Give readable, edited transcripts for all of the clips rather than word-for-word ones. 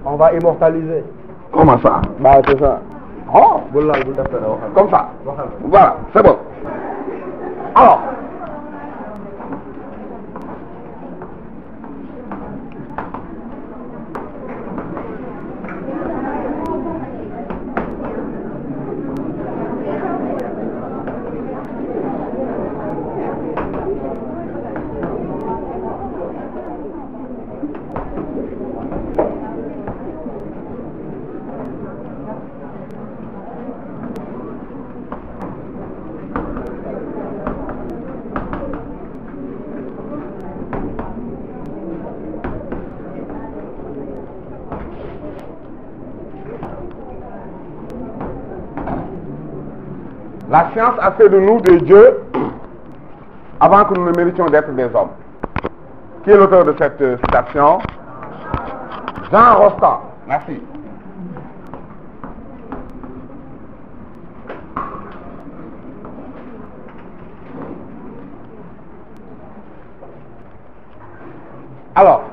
On va immortaliser. Comment ça? Bah, c'est ça. Oh, comme ça. Voilà, c'est bon. Alors, la science a fait de nous des dieux avant que nous ne méritions d'être des hommes. Qui est l'auteur de cette citation? Jean Rostand. Merci. Alors,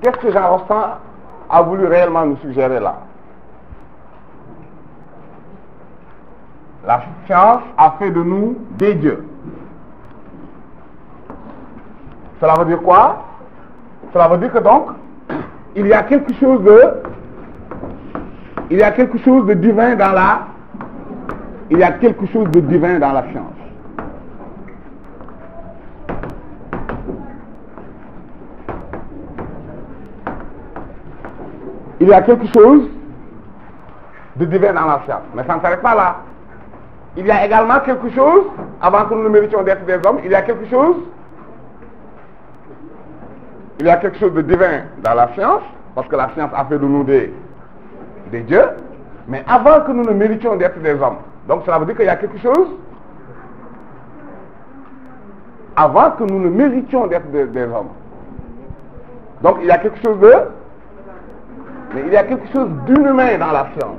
qu'est-ce que Jean Rostand a voulu réellement nous suggérer là? La science a fait de nous des dieux. Cela veut dire quoi? Cela veut dire que donc, il y a quelque chose de divin dans la science. Il y a quelque chose de divin dans la science. Mais ça ne s'arrête pas là. Il y a également quelque chose, avant que nous ne méritions d'être des hommes, il y a quelque chose de divin dans la science, parce que la science a fait de nous des dieux, mais avant que nous ne méritions d'être des hommes. Donc cela veut dire qu'il y a quelque chose, avant que nous ne méritions d'être des hommes. Donc il y a quelque chose d'inhumain dans la science.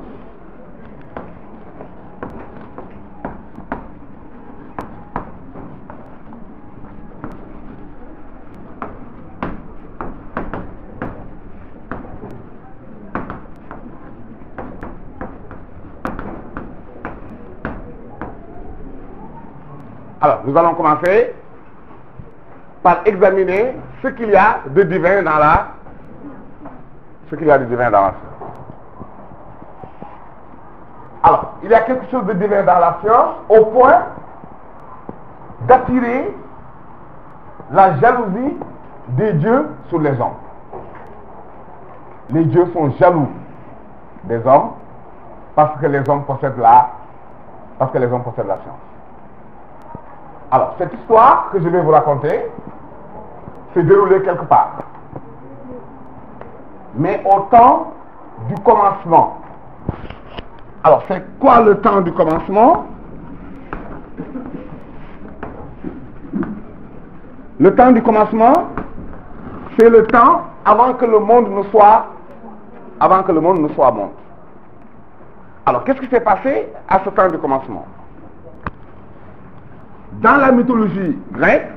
Alors, nous allons commencer par examiner ce qu'il y a de divin dans la science. Alors, il y a quelque chose de divin dans la science au point d'attirer la jalousie des dieux sur les hommes. Les dieux sont jaloux des hommes parce que les hommes possèdent la science. Alors, cette histoire que je vais vous raconter s'est déroulée quelque part. Mais au temps du commencement. Alors, c'est quoi le temps du commencement? Le temps du commencement, c'est le temps avant que le monde ne soit monde. Alors, qu'est-ce qui s'est passé à ce temps du commencement? Dans la mythologie grecque,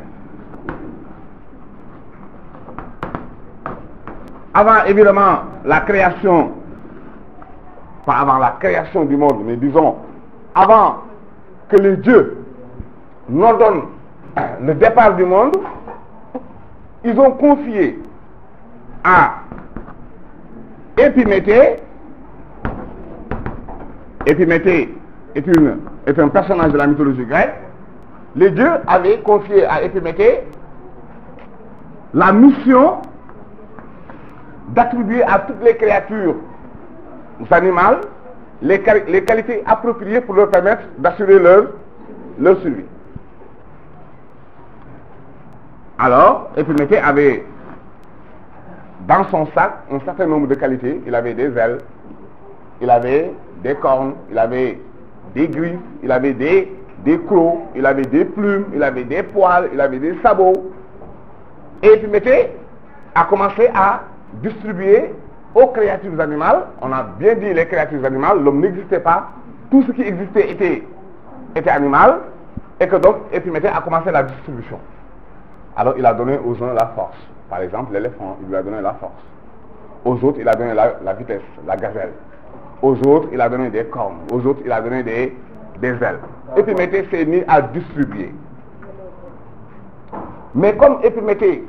avant évidemment la création, pas avant la création du monde, mais disons avant que les dieux n'ordonnent le départ du monde, ils ont confié à Épiméthée. Épiméthée est un personnage de la mythologie grecque. Les dieux avaient confié à Épiméthée la mission d'attribuer à toutes les créatures animales les qualités appropriées pour leur permettre d'assurer leur survie. Alors, Épiméthée avait dans son sac un certain nombre de qualités. Il avait des ailes, il avait des cornes, il avait des griffes, il avait des des crocs, il avait des plumes, il avait des poils, il avait des sabots. Et Épiméthée a commencé à distribuer aux créatures animales. On a bien dit les créatures animales, l'homme n'existait pas. Tout ce qui existait était animal. Et que donc Épiméthée a commencé la distribution. Alors il a donné aux uns la force. Par exemple l'éléphant, il lui a donné la force. Aux autres, il a donné la vitesse, la gazelle. Aux autres, il a donné des cornes. Aux autres, il a donné des ailes. Épiméthée s'est mis à distribuer. Mais comme Épiméthée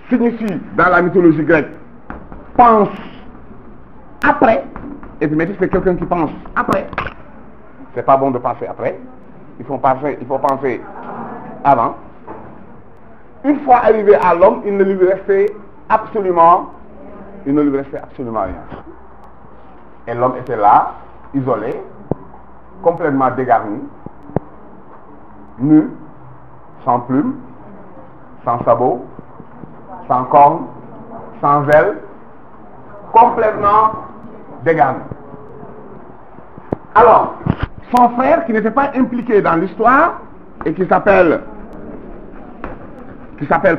signifie dans la mythologie grecque pense après, Épiméthée c'est quelqu'un qui pense après. C'est pas bon de penser après. Il faut penser avant. Une fois arrivé à l'homme, il ne lui restait absolument rien. Et l'homme était là, isolé, complètement dégarni, nu, sans plumes, sans sabots, sans cornes, sans ailes, complètement dégarni. Alors, son frère, qui n'était pas impliqué dans l'histoire, et qui s'appelle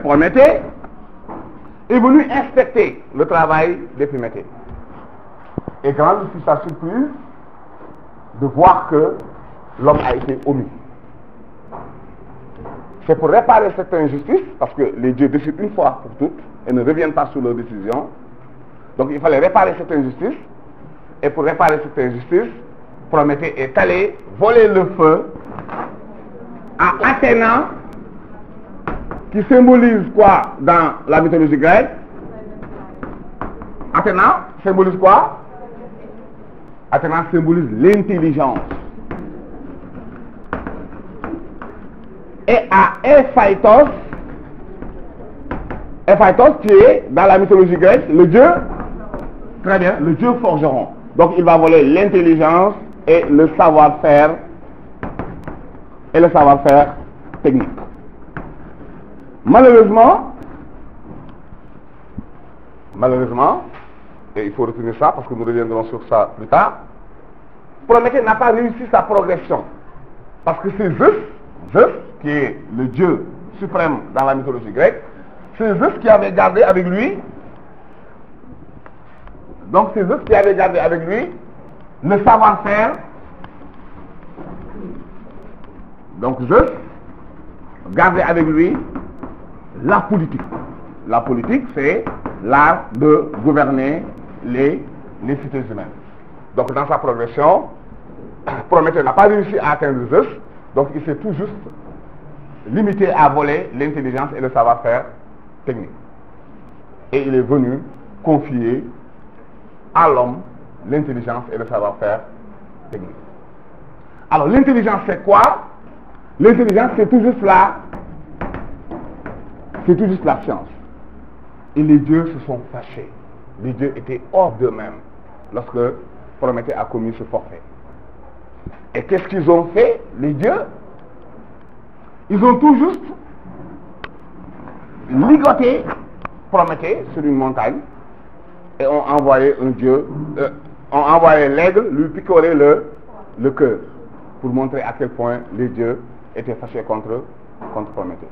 Prométhée, est venu inspecter le travail d'Épiméthée. Et grande fut sa surprise de voir que l'homme a été omis. C'est pour réparer cette injustice, parce que les dieux décident une fois pour toutes et ne reviennent pas sur leur décision. Donc il fallait réparer cette injustice. Et pour réparer cette injustice, Prométhée est allé voler le feu à Athéna, qui symbolise quoi dans la mythologie grecque? Athéna symbolise quoi? Athéna symbolise l'intelligence. Et à Héphaïstos qui est dans la mythologie grecque le dieu, très bien, le dieu forgeron. Donc il va voler l'intelligence et le savoir-faire technique. Malheureusement, et il faut retenir ça parce que nous reviendrons sur ça plus tard, Prométhée n'a pas réussi sa progression. Parce que c'est Zeus, qui est le dieu suprême dans la mythologie grecque, c'est Zeus qui avait gardé avec lui, le savoir-faire. Donc Zeus gardait avec lui la politique. La politique, c'est l'art de gouverner les cités humaines. Donc dans sa progression, Prométhée n'a pas réussi à atteindre Zeus, donc il s'est tout juste limité à voler l'intelligence et le savoir-faire technique. Et il est venu confier à l'homme l'intelligence et le savoir-faire technique. Alors l'intelligence c'est quoi? L'intelligence c'est tout juste la science. Et les dieux se sont fâchés. Les dieux étaient hors d'eux-mêmes lorsque Prométhée a commis ce forfait. Et qu'est-ce qu'ils ont fait, les dieux? Ils ont tout juste ligoté Prométhée sur une montagne et ont envoyé l'aigle lui picorer le cœur pour montrer à quel point les dieux étaient fâchés contre Prométhée.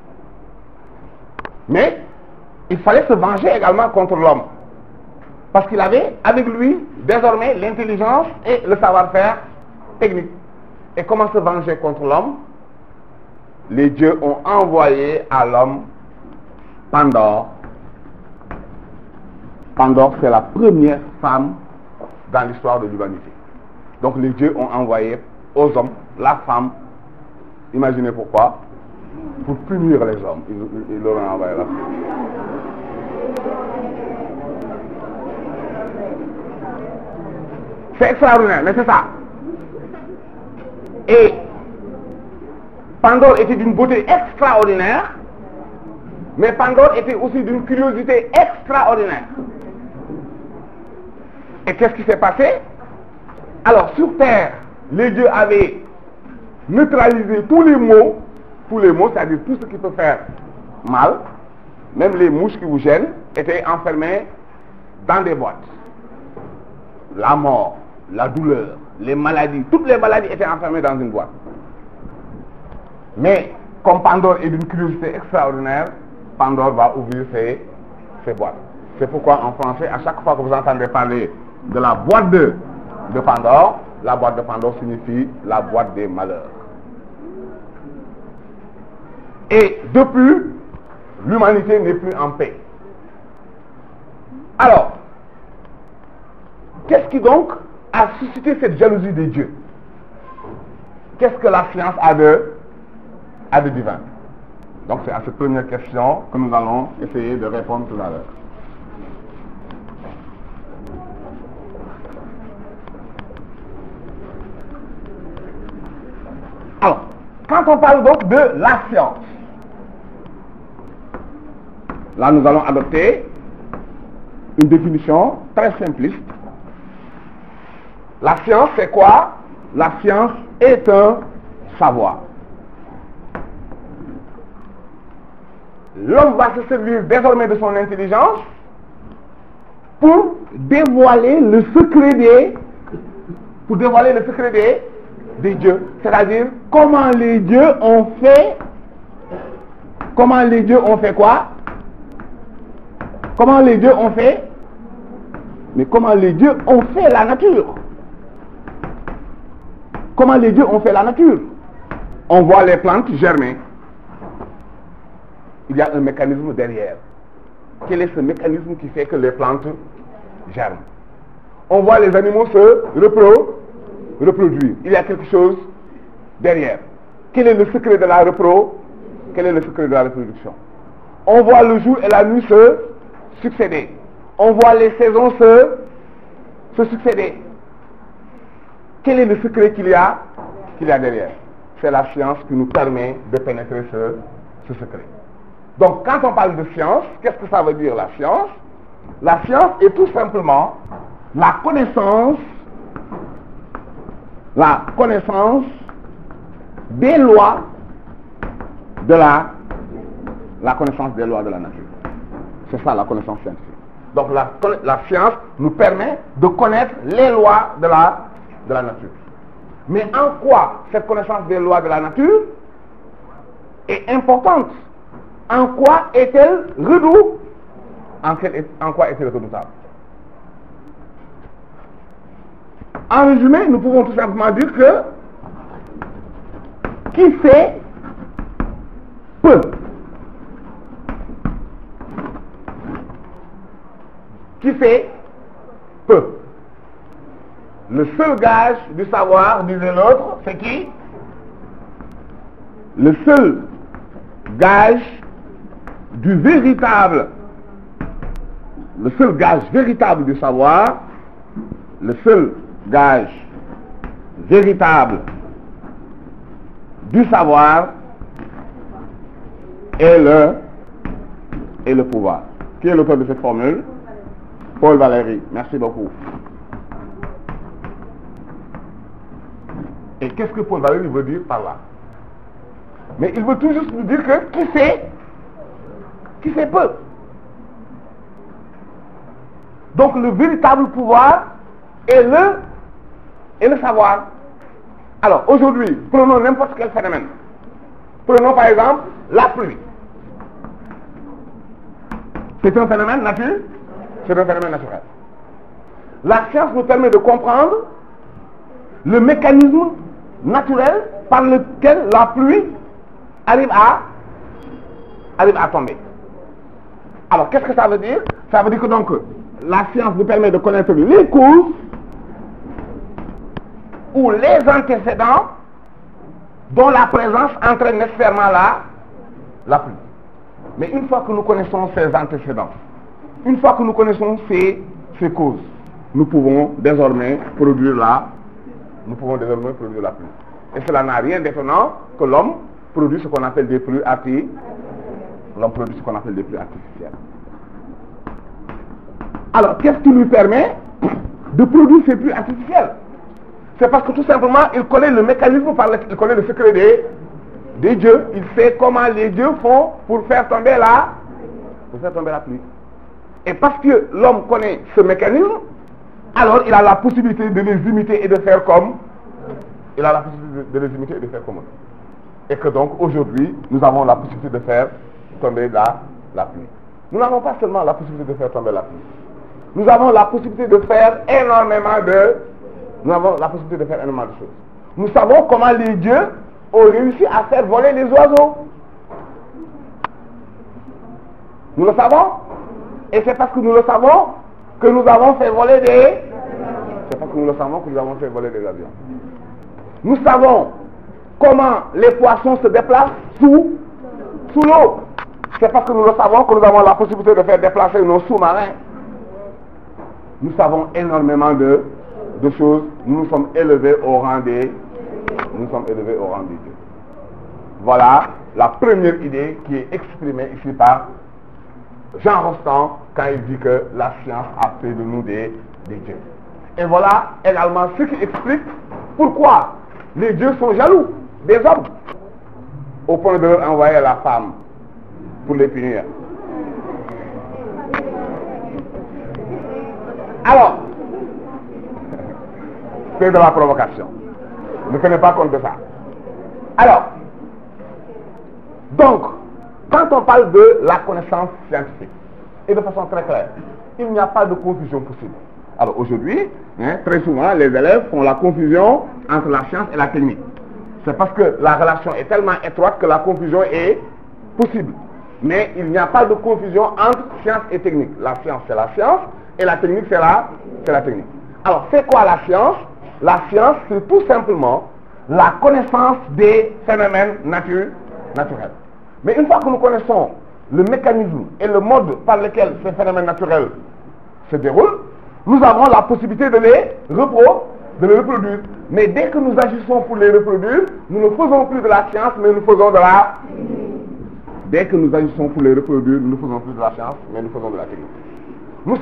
Mais il fallait se venger également contre l'homme. Parce qu'il avait avec lui désormais l'intelligence et le savoir-faire technique. Et comment se venger contre l'homme? Les dieux ont envoyé à l'homme Pandore. Pandore, c'est la première femme dans l'histoire de l'humanité. Donc les dieux ont envoyé aux hommes la femme. Imaginez pourquoi? Pour punir les hommes. Ils leur ont envoyé la femme. C'est extraordinaire, mais c'est ça. Et Pandore était d'une beauté extraordinaire, mais Pandore était aussi d'une curiosité extraordinaire. Et qu'est-ce qui s'est passé? Alors sur terre, les dieux avaient neutralisé tous les maux, c'est-à-dire tout ce qui peut faire mal, même les mouches qui vous gênent, étaient enfermées dans des boîtes. La mort, la douleur, les maladies, toutes les maladies étaient enfermées dans une boîte. Mais comme Pandore est d'une curiosité extraordinaire, Pandore va ouvrir ses boîtes. C'est pourquoi en français, à chaque fois que vous entendez parler de la boîte de Pandore, la boîte de Pandore signifie la boîte des malheurs. Et depuis, l'humanité n'est plus en paix. Alors, qu'est-ce qui donc a suscité cette jalousie de Dieu? Qu'est-ce que la science a de divin? Donc c'est à cette première question que nous allons essayer de répondre tout à l'heure. Alors, quand on parle donc de la science, là nous allons adopter une définition très simpliste. La science, c'est quoi? La science est un savoir. L'homme va se servir désormais de son intelligence pour dévoiler le secret des dieux. C'est-à-dire comment les dieux ont fait quoi? Comment les dieux ont fait la nature. Comment les dieux ont fait la nature? On voit les plantes germer. Il y a un mécanisme derrière. Quel est ce mécanisme qui fait que les plantes germent? On voit les animaux se reproduire. Il y a quelque chose derrière. Quel est le secret de la reproduction? On voit le jour et la nuit se succéder. On voit les saisons se succéder. Quel est le secret qu'il y a derrière? C'est la science qui nous permet de pénétrer ce secret. Donc, quand on parle de science, qu'est-ce que ça veut dire la science? La science est tout simplement la connaissance des lois de la connaissance des lois de la nature. C'est ça la connaissance scientifique. Donc, la science nous permet de connaître les lois de la nature. Mais en quoi cette connaissance des lois de la nature est importante? En quoi est-elle redoutable? En quoi est-elle redoutable? En résumé, nous pouvons tout simplement dire que qui sait peut. Qui sait peut. Le seul gage du savoir, disait l'autre, c'est qui? Le seul gage du véritable, le seul gage véritable du savoir, le seul gage véritable du savoir est le pouvoir. Qui est l'auteur de cette formule? Paul Valéry. Merci beaucoup. Et qu'est-ce que Paul Valéry veut dire par là? Mais il veut tout juste nous dire que qui sait peu. Donc le véritable pouvoir est le savoir. Alors aujourd'hui, prenons n'importe quel phénomène. Prenons par exemple la pluie. C'est un phénomène naturel. C'est un phénomène naturel. La science nous permet de comprendre le mécanisme naturel par lequel la pluie arrive à tomber. Alors, qu'est-ce que ça veut dire? Ça veut dire que donc, la science nous permet de connaître les causes ou les antécédents dont la présence entraîne nécessairement la pluie. Mais une fois que nous connaissons ces antécédents, une fois que nous connaissons ces causes, nous pouvons désormais produire la pluie. Et cela n'a rien d'étonnant que l'homme produit ce qu'on appelle des pluies artificielles. Alors, qu'est-ce qui lui permet de produire ces pluies artificielles? C'est parce que tout simplement, il connaît le mécanisme il connaît le secret des dieux. Il sait comment les dieux font pour faire tomber la pluie. Et parce que l'homme connaît ce mécanisme, alors il a la possibilité de les imiter et de faire comme eux. Et que donc aujourd'hui, nous avons la possibilité de faire tomber la pluie. Nous n'avons pas seulement la possibilité de faire tomber la pluie. Nous avons la possibilité de faire énormément de choses. Nous savons comment les dieux ont réussi à faire voler les oiseaux. Nous le savons. Et c'est parce que nous le savons que nous avons fait voler des... C'est parce que nous le savons que nous avons fait voler des avions. Nous savons comment les poissons se déplacent sous l'eau. C'est parce que nous le savons que nous avons la possibilité de faire déplacer nos sous-marins. Nous savons énormément de choses. Nous nous sommes élevés au rang des dieux. Voilà la première idée qui est exprimée ici par Jean Rostand quand il dit que la science a fait de nous des dieux. Et voilà également ce qui explique pourquoi les dieux sont jaloux des hommes au point de leur envoyer la femme pour les punir. Alors, c'est de la provocation. Ne tenez pas compte de ça. Alors, donc, quand on parle de la connaissance scientifique, et de façon très claire, il n'y a pas de confusion possible. Alors aujourd'hui, très souvent, les élèves font la confusion entre la science et la technique. C'est parce que la relation est tellement étroite que la confusion est possible. Mais il n'y a pas de confusion entre science et technique. La science, c'est la science, et la technique, c'est la technique. Alors, c'est quoi la science? La science, c'est tout simplement la connaissance des phénomènes naturels. Mais une fois que nous connaissons le mécanisme et le mode par lequel ces phénomènes naturels se déroulent, nous avons la possibilité de les reproduire. Mais dès que nous agissons pour les reproduire, nous ne faisons plus de la science, mais nous faisons de la... Dès que nous agissons pour les reproduire, nous ne faisons plus de la science, mais nous faisons de la technique. Nous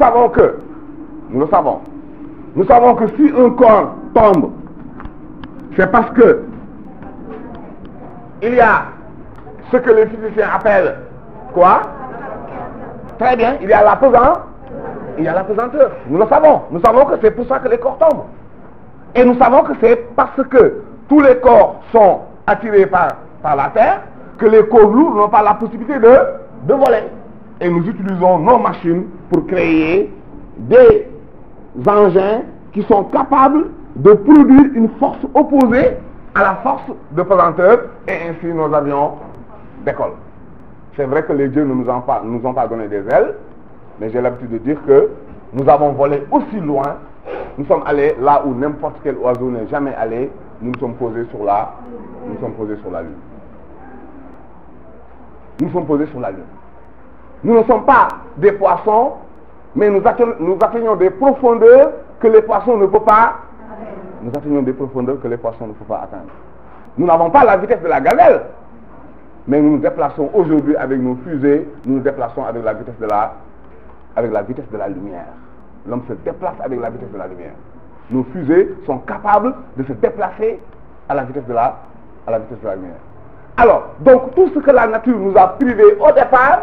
savons que si un corps tombe, c'est parce que il y a ce que les physiciens appellent quoi? Très bien, il y a la pesanteur. Nous le savons. Nous savons que c'est pour ça que les corps tombent. Et nous savons que c'est parce que tous les corps sont attirés par la terre que les corps lourds n'ont pas la possibilité de voler. Et nous utilisons nos machines pour créer des engins qui sont capables de produire une force opposée à la force de pesanteur, et ainsi nos avions décollent. C'est vrai que les dieux ne nous ont pas donné des ailes, mais j'ai l'habitude de dire que nous avons volé aussi loin. Nous sommes allés là où n'importe quel oiseau n'est jamais allé. Nous nous sommes posés sur la Lune. Nous sommes posés sur la Lune. Nous ne sommes pas des poissons, mais nous atteignons des profondeurs que les poissons ne peuvent pas. Nous atteignons des profondeurs que les poissons ne peuvent pas atteindre. Nous n'avons pas la vitesse de la gazelle, mais nous nous déplaçons aujourd'hui avec nos fusées. Nous nous déplaçons avec la vitesse de la lumière. L'homme se déplace avec la vitesse de la lumière. Nos fusées sont capables de se déplacer à la vitesse de la lumière. Alors, donc tout ce que la nature nous a privé au départ,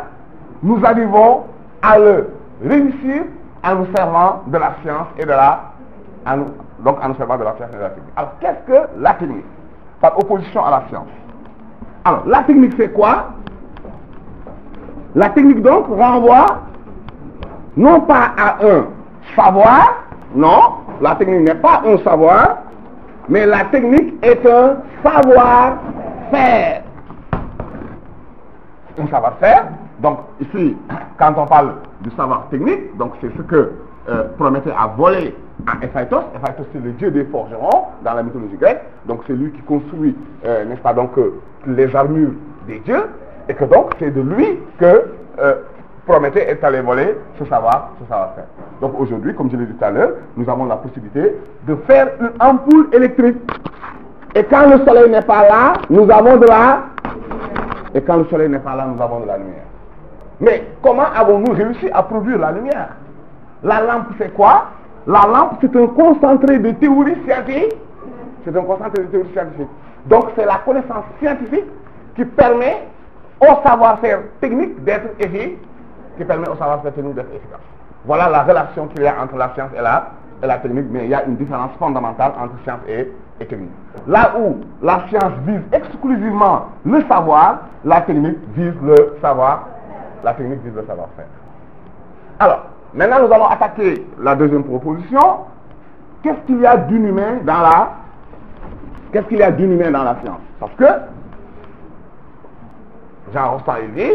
nous arrivons à le réussir en nous servant de la science et en nous servant de la science et de la technique. Alors, qu'est-ce que la technique? Par opposition à la science. Alors, la technique, c'est quoi? La technique, donc, renvoie non pas à un savoir, non, la technique n'est pas un savoir, mais la technique est un savoir-faire. Un savoir-faire, donc ici, quand on parle du savoir technique, donc c'est ce que Prométhée a volé à Héphaïstos. Héphaïstos, c'est le dieu des forgerons dans la mythologie grecque, donc c'est lui qui construit, n'est-ce pas, donc les armures des dieux, et que donc c'est de lui que Prométhée est allé voler ce savoir-faire. Donc aujourd'hui, comme je l'ai dit tout à l'heure, nous avons la possibilité de faire une ampoule électrique. Et quand le soleil n'est pas là, nous avons de la... Et quand le soleil n'est pas là, nous avons de la lumière. Mais comment avons-nous réussi à produire la lumière? La lampe, c'est quoi? La lampe, c'est un concentré de théorie scientifique. C'est un concentré de théorie scientifique. Donc c'est la connaissance scientifique qui permet au savoir-faire technique d'être efficace. Voilà la relation qu'il y a entre la science et la technique, mais il y a une différence fondamentale entre science et et technique. Là où la science vise exclusivement le savoir, la technique vise le savoir, la technique vise le savoir-faire. Alors, maintenant nous allons attaquer la deuxième proposition. Qu'est-ce qu'il y a d'inhumain dans la science? Parce que Jean Rostand dit,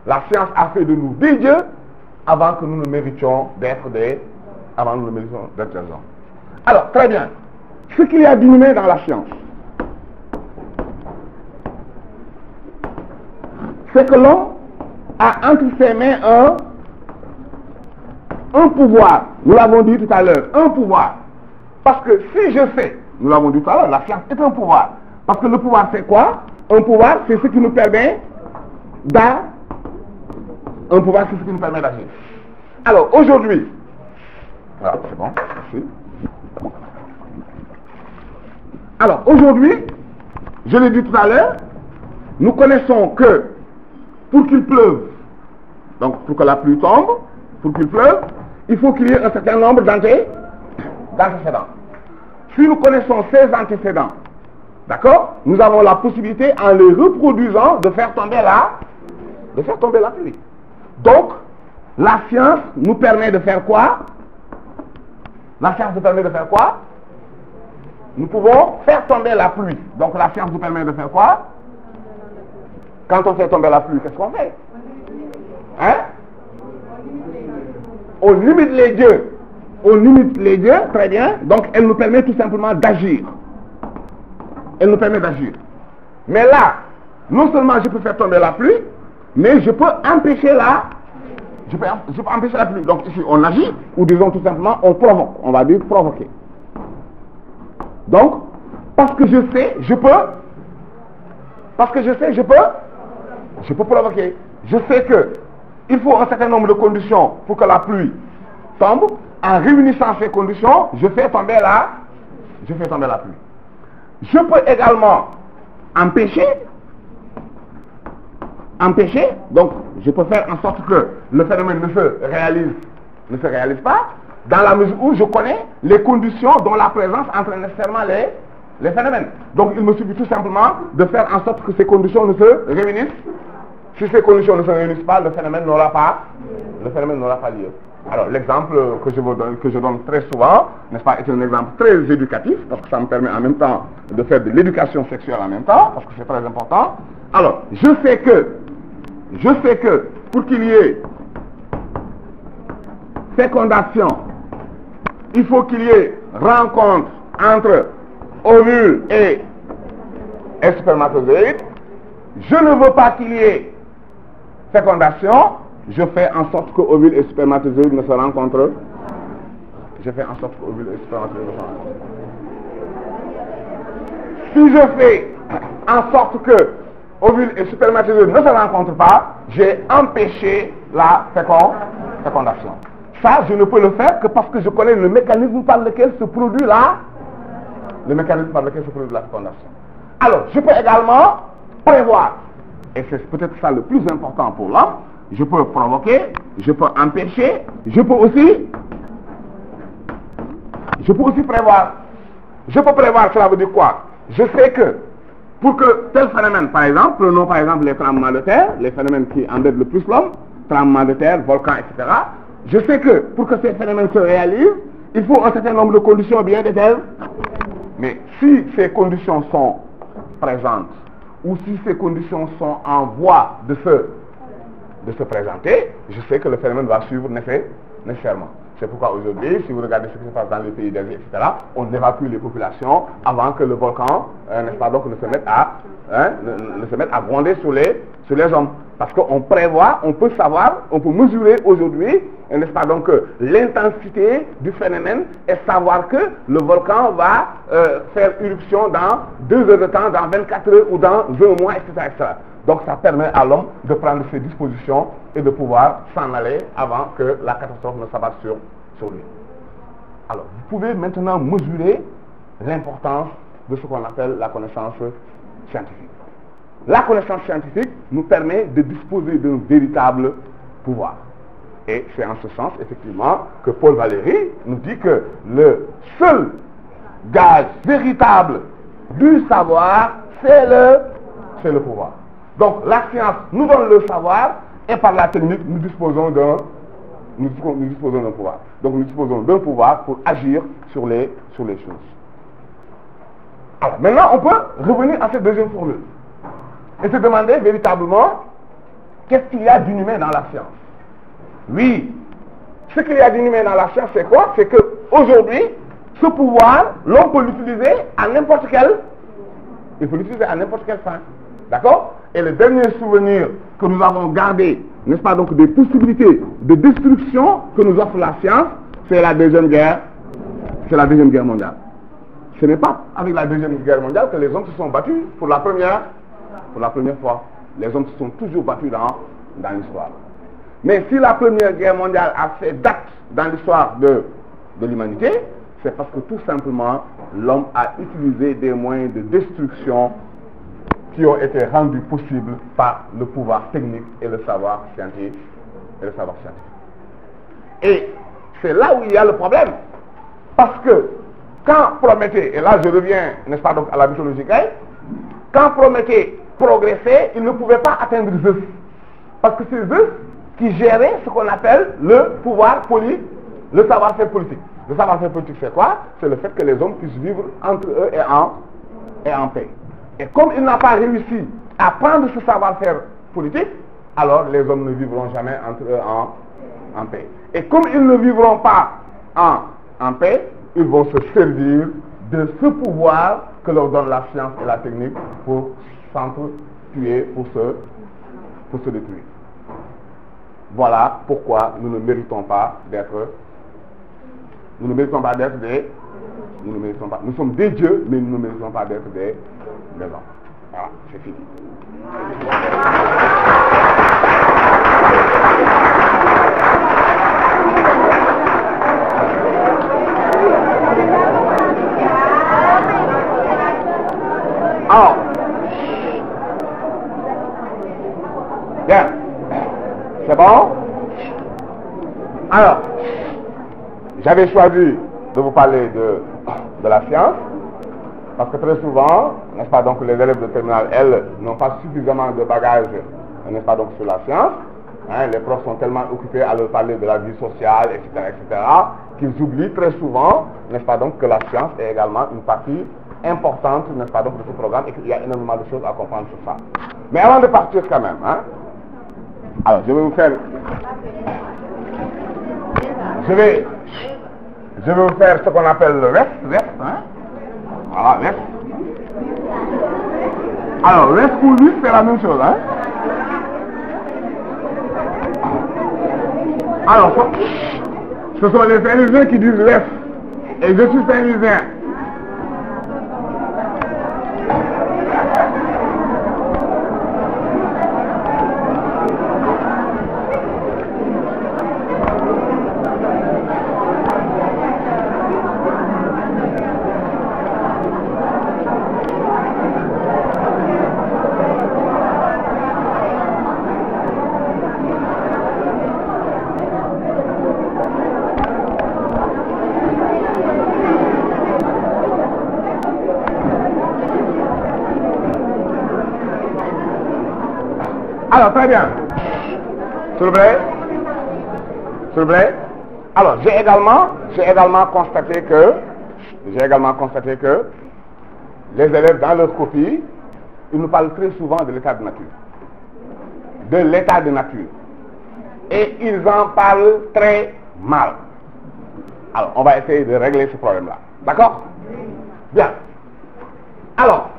la science a fait de nous des dieux avant que nous ne méritions d'être des hommes. Alors, très bien. Ce qu'il y a d'inhumain dans la science, c'est que l'homme a entre ses mains un pouvoir. Nous l'avons dit tout à l'heure, un pouvoir. Parce que si je sais, nous l'avons dit tout à l'heure, la science est un pouvoir. Parce que le pouvoir c'est quoi? Un pouvoir, c'est ce qui nous permet d'agir. Alors aujourd'hui, voilà, c'est bon, merci. Alors aujourd'hui, je l'ai dit tout à l'heure, nous connaissons que pour qu'il pleuve, donc pour que la pluie tombe, pour qu'il pleuve, il faut qu'il y ait un certain nombre d'antécédents. Si nous connaissons ces antécédents, d'accord, nous avons la possibilité, en les reproduisant, de faire tomber la pluie. Donc, la science nous permet de faire quoi? La science nous permet de faire quoi? Nous pouvons faire tomber la pluie. Donc, la science nous permet de faire quoi? Quand on fait tomber la pluie, qu'est-ce qu'on fait? Hein? On limite les dieux. On limite les dieux, très bien. Donc, elle nous permet tout simplement d'agir. Elle nous permet d'agir. Mais là, non seulement je peux faire tomber la pluie, mais je peux empêcher je peux empêcher la pluie. Donc, ici, on agit, ou disons tout simplement, on provoque. On va dire provoquer. Donc, parce que je sais, je peux provoquer. Je sais que il faut un certain nombre de conditions pour que la pluie tombe. En réunissant ces conditions, je fais tomber la pluie. Je peux également empêcher, donc je peux faire en sorte que le phénomène ne se réalise pas, dans la mesure où je connais les conditions dont la présence entraîne nécessairement les phénomènes. Donc il me suffit tout simplement de faire en sorte que ces conditions ne se réunissent. Si ces conditions ne se réunissent pas, le phénomène n'aura pas lieu. Alors l'exemple que je donne très souvent, n'est-ce pas, est un exemple très éducatif, parce que ça me permet en même temps de faire de l'éducation sexuelle en même temps, parce que c'est très important. Alors, je sais que pour qu'il y ait fécondation, il faut qu'il y ait rencontre entre ovule et spermatozoïde. Je ne veux pas qu'il y ait fécondation. Je fais en sorte que ovule et spermatozoïde ne se rencontrent. Si je fais en sorte que ovule et spermatozoïde ne se rencontrent pas, j'ai empêché la fécondation. Ça, je ne peux le faire que parce que je connais le mécanisme par lequel se produit la fécondation. Alors, je peux également prévoir, et c'est peut-être ça le plus important pour l'homme, je peux provoquer, je peux empêcher, je peux aussi prévoir. Je peux prévoir, cela veut dire quoi? Je sais que pour que tel phénomène, par exemple, prenons par exemple les tremblements de terre, les phénomènes qui embêtent le plus l'homme, tremblements de terre, volcans, etc. Je sais que pour que ces phénomènes se réalisent, il faut un certain nombre de conditions bien déterminées. Mais si ces conditions sont présentes, ou si ces conditions sont en voie de se présenter, je sais que le phénomène va suivre nécessairement. C'est pourquoi aujourd'hui, si vous regardez ce qui se passe dans les pays d'Asie, etc., on évacue les populations avant que le volcan, n'est-ce pas, donc ne se mette à gronder sur les hommes. Parce qu'on prévoit, on peut savoir, on peut mesurer aujourd'hui, n'est-ce pas, donc l'intensité du phénomène et savoir que le volcan va faire éruption dans 2 heures de temps, dans 24 heures ou dans 1 mois, etc., etc. Donc ça permet à l'homme de prendre ses dispositions et de pouvoir s'en aller avant que la catastrophe ne s'abatte sur lui. Alors, vous pouvez maintenant mesurer l'importance de ce qu'on appelle la connaissance scientifique. La connaissance scientifique nous permet de disposer d'un véritable pouvoir. Et c'est en ce sens, effectivement, que Paul Valéry nous dit que le seul gage véritable du savoir, c'est le pouvoir. Donc la science nous donne le savoir et par la technique nous disposons d'un pouvoir. Donc nous disposons d'un pouvoir pour agir sur les choses. Alors maintenant on peut revenir à cette deuxième formule et se demander véritablement qu'est-ce qu'il y a d'inhumain dans la science. Oui, ce qu'il y a d'inhumain dans la science, c'est quoi? C'est qu'aujourd'hui, ce pouvoir, l'on peut l'utiliser à n'importe quelle fin. D'accord? Et le dernier souvenir que nous avons gardé, n'est-ce pas, donc des possibilités de destruction que nous offre la science, c'est la Deuxième Guerre mondiale. Ce n'est pas avec la Deuxième Guerre mondiale que les hommes se sont battus pour la première fois. Les hommes se sont toujours battus dans l'histoire. Mais si la Première Guerre mondiale a fait date dans l'histoire de l'humanité, c'est parce que tout simplement l'homme a utilisé des moyens de destruction qui ont été rendus possibles par le pouvoir technique et le savoir scientifique. Et c'est là où il y a le problème. Parce que quand Prométhée, et là je reviens, n'est-ce pas, donc à la mythologie grecque, quand Prométhée progressait, il ne pouvait pas atteindre Zeus. Parce que c'est Zeus qui gérait ce qu'on appelle le pouvoir le savoir-faire politique. Le savoir-faire politique, c'est quoi? C'est le fait que les hommes puissent vivre entre eux et en paix. Et comme il n'a pas réussi à prendre ce savoir-faire politique, alors les hommes ne vivront jamais entre eux en paix. Et comme ils ne vivront pas en paix, ils vont se servir de ce pouvoir que leur donne la science et la technique pour s'entretuer, pour se détruire. Voilà pourquoi nous ne méritons pas d'être nous sommes des dieux, mais nous ne méritons pas d'être des hommes. Voilà, c'est fini. Alors, bien, c'est bon? Alors, j'avais choisi de vous parler de la science, parce que très souvent, n'est-ce pas, donc les élèves de terminale L n'ont pas suffisamment de bagages, n'est-ce pas, donc sur la science. Hein, les profs sont tellement occupés à leur parler de la vie sociale, etc., qu'ils oublient très souvent, n'est-ce pas, donc que la science est également une partie importante, n'est-ce pas, donc de ce programme, et qu'il y a énormément de choses à comprendre sur ça. Mais avant de partir quand même, hein, alors je vais vous faire ce qu'on appelle le reste, hein. Voilà, reste. Alors, reste pour lui, c'est la même chose, hein. Alors, ce sont les Saint-Louisiens qui disent reste. Et je suis Saint-Louisien. Alors, très bien. S'il vous plaît. S'il vous plaît. Alors, j'ai également constaté que les élèves, dans leur copie, ils nous parlent très souvent de l'état de nature. De l'état de nature. Et ils en parlent très mal. Alors, on va essayer de régler ce problème-là. D'accord? Bien. Alors,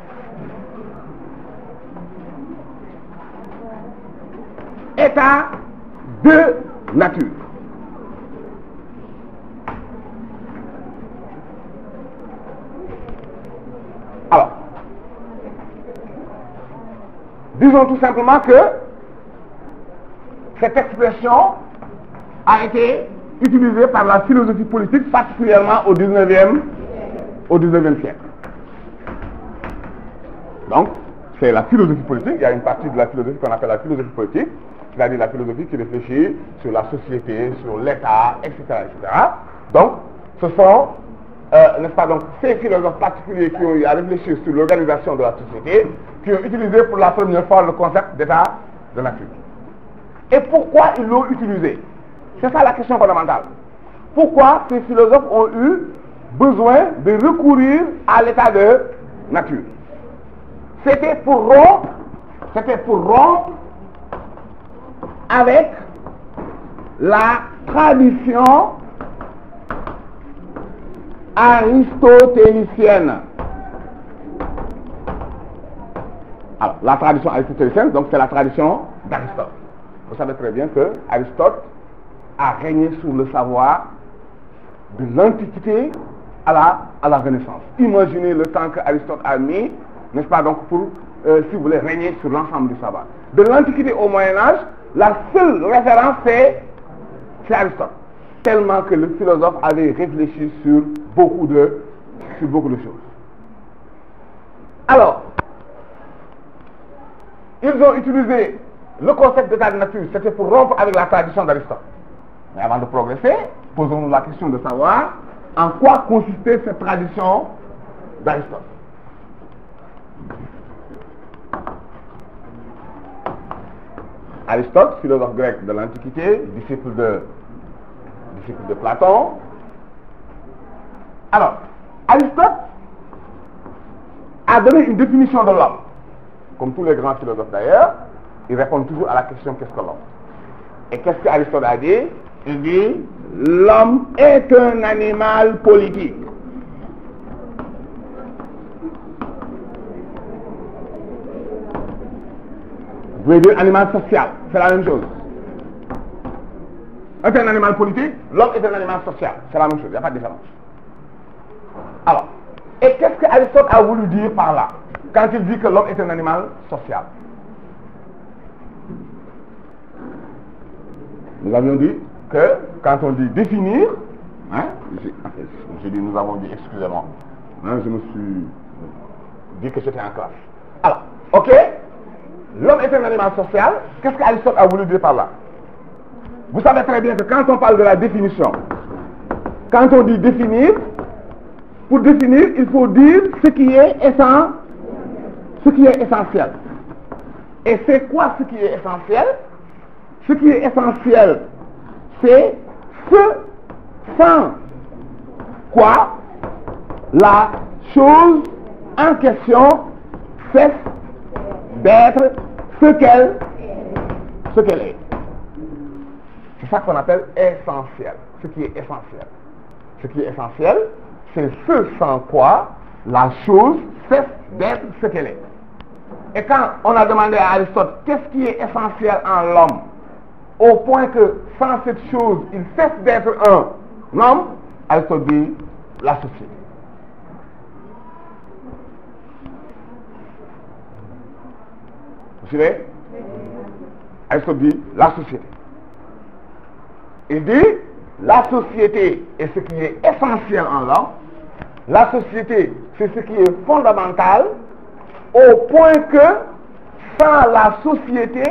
état de nature. Alors, disons tout simplement que cette expression a été utilisée par la philosophie politique, particulièrement au 19e siècle. Donc, c'est la philosophie politique. Il y a une partie de la philosophie qu'on appelle la philosophie politique, c'est-à-dire la philosophie qui réfléchit sur la société, sur l'État, etc., etc. Donc, ce sont n'est-ce pas, donc, ces philosophes particuliers qui ont eu à réfléchir sur l'organisation de la société, qui ont utilisé pour la première fois le concept d'état de nature. Et pourquoi ils l'ont utilisé? C'est ça la question fondamentale. Pourquoi ces philosophes ont eu besoin de recourir à l'état de nature? C'était pour rompre avec la tradition aristotélicienne. Alors, la tradition aristotélicienne, donc c'est la tradition d'Aristote. Vous savez très bien que Aristote a régné sur le savoir de l'Antiquité à la Renaissance. Imaginez le temps qu'Aristote a mis, n'est-ce pas, donc pour, si vous voulez, régner sur l'ensemble du savoir. De l'Antiquité au Moyen-Âge, la seule référence c'est Aristote. Tellement que le philosophe avait réfléchi sur beaucoup de choses. Alors, ils ont utilisé le concept d'état de nature, c'était pour rompre avec la tradition d'Aristote. Mais avant de progresser, posons-nous la question de savoir en quoi consistait cette tradition d'Aristote. Aristote, philosophe grec de l'Antiquité, disciple de Platon. Alors, Aristote a donné une définition de l'homme. Comme tous les grands philosophes d'ailleurs, ils répondent toujours à la question qu'est-ce que l'homme? Et qu'est-ce qu'Aristote a dit? Il dit l'homme est un animal politique. Vous pouvez dire animal social, c'est la même chose. Est un animal politique, l'homme est un animal social, c'est la même chose, il n'y a pas de différence. Alors, et qu'est-ce qu'Aristote a voulu dire par là, quand il dit que l'homme est un animal social? Nous avions dit que quand on dit définir, hein, j'ai dit nous avons dit, excusez-moi, hein, je me suis dit que j'étais en classe. Alors, ok, l'homme est un animal social, qu'est-ce qu'Aristote a voulu dire par là? Vous savez très bien que quand on parle de la définition, quand on dit définir, pour définir, il faut dire ce qui est essentiel. Et c'est quoi ce qui est essentiel? Ce qui est essentiel, c'est ce sans quoi la chose en question cesse d'être ce qu'elle est. C'est ça qu'on appelle essentiel. Ce qui est essentiel. Ce qui est essentiel, c'est ce sans quoi la chose cesse d'être ce qu'elle est. Et quand on a demandé à Aristote qu'est-ce qui est essentiel en l'homme, au point que sans cette chose, il cesse d'être un homme, Aristote dit la société. Vous suivez? Aristote dit la société. Il dit la société est ce qui est essentiel en l'homme. La société, c'est ce qui est fondamental, au point que sans la société,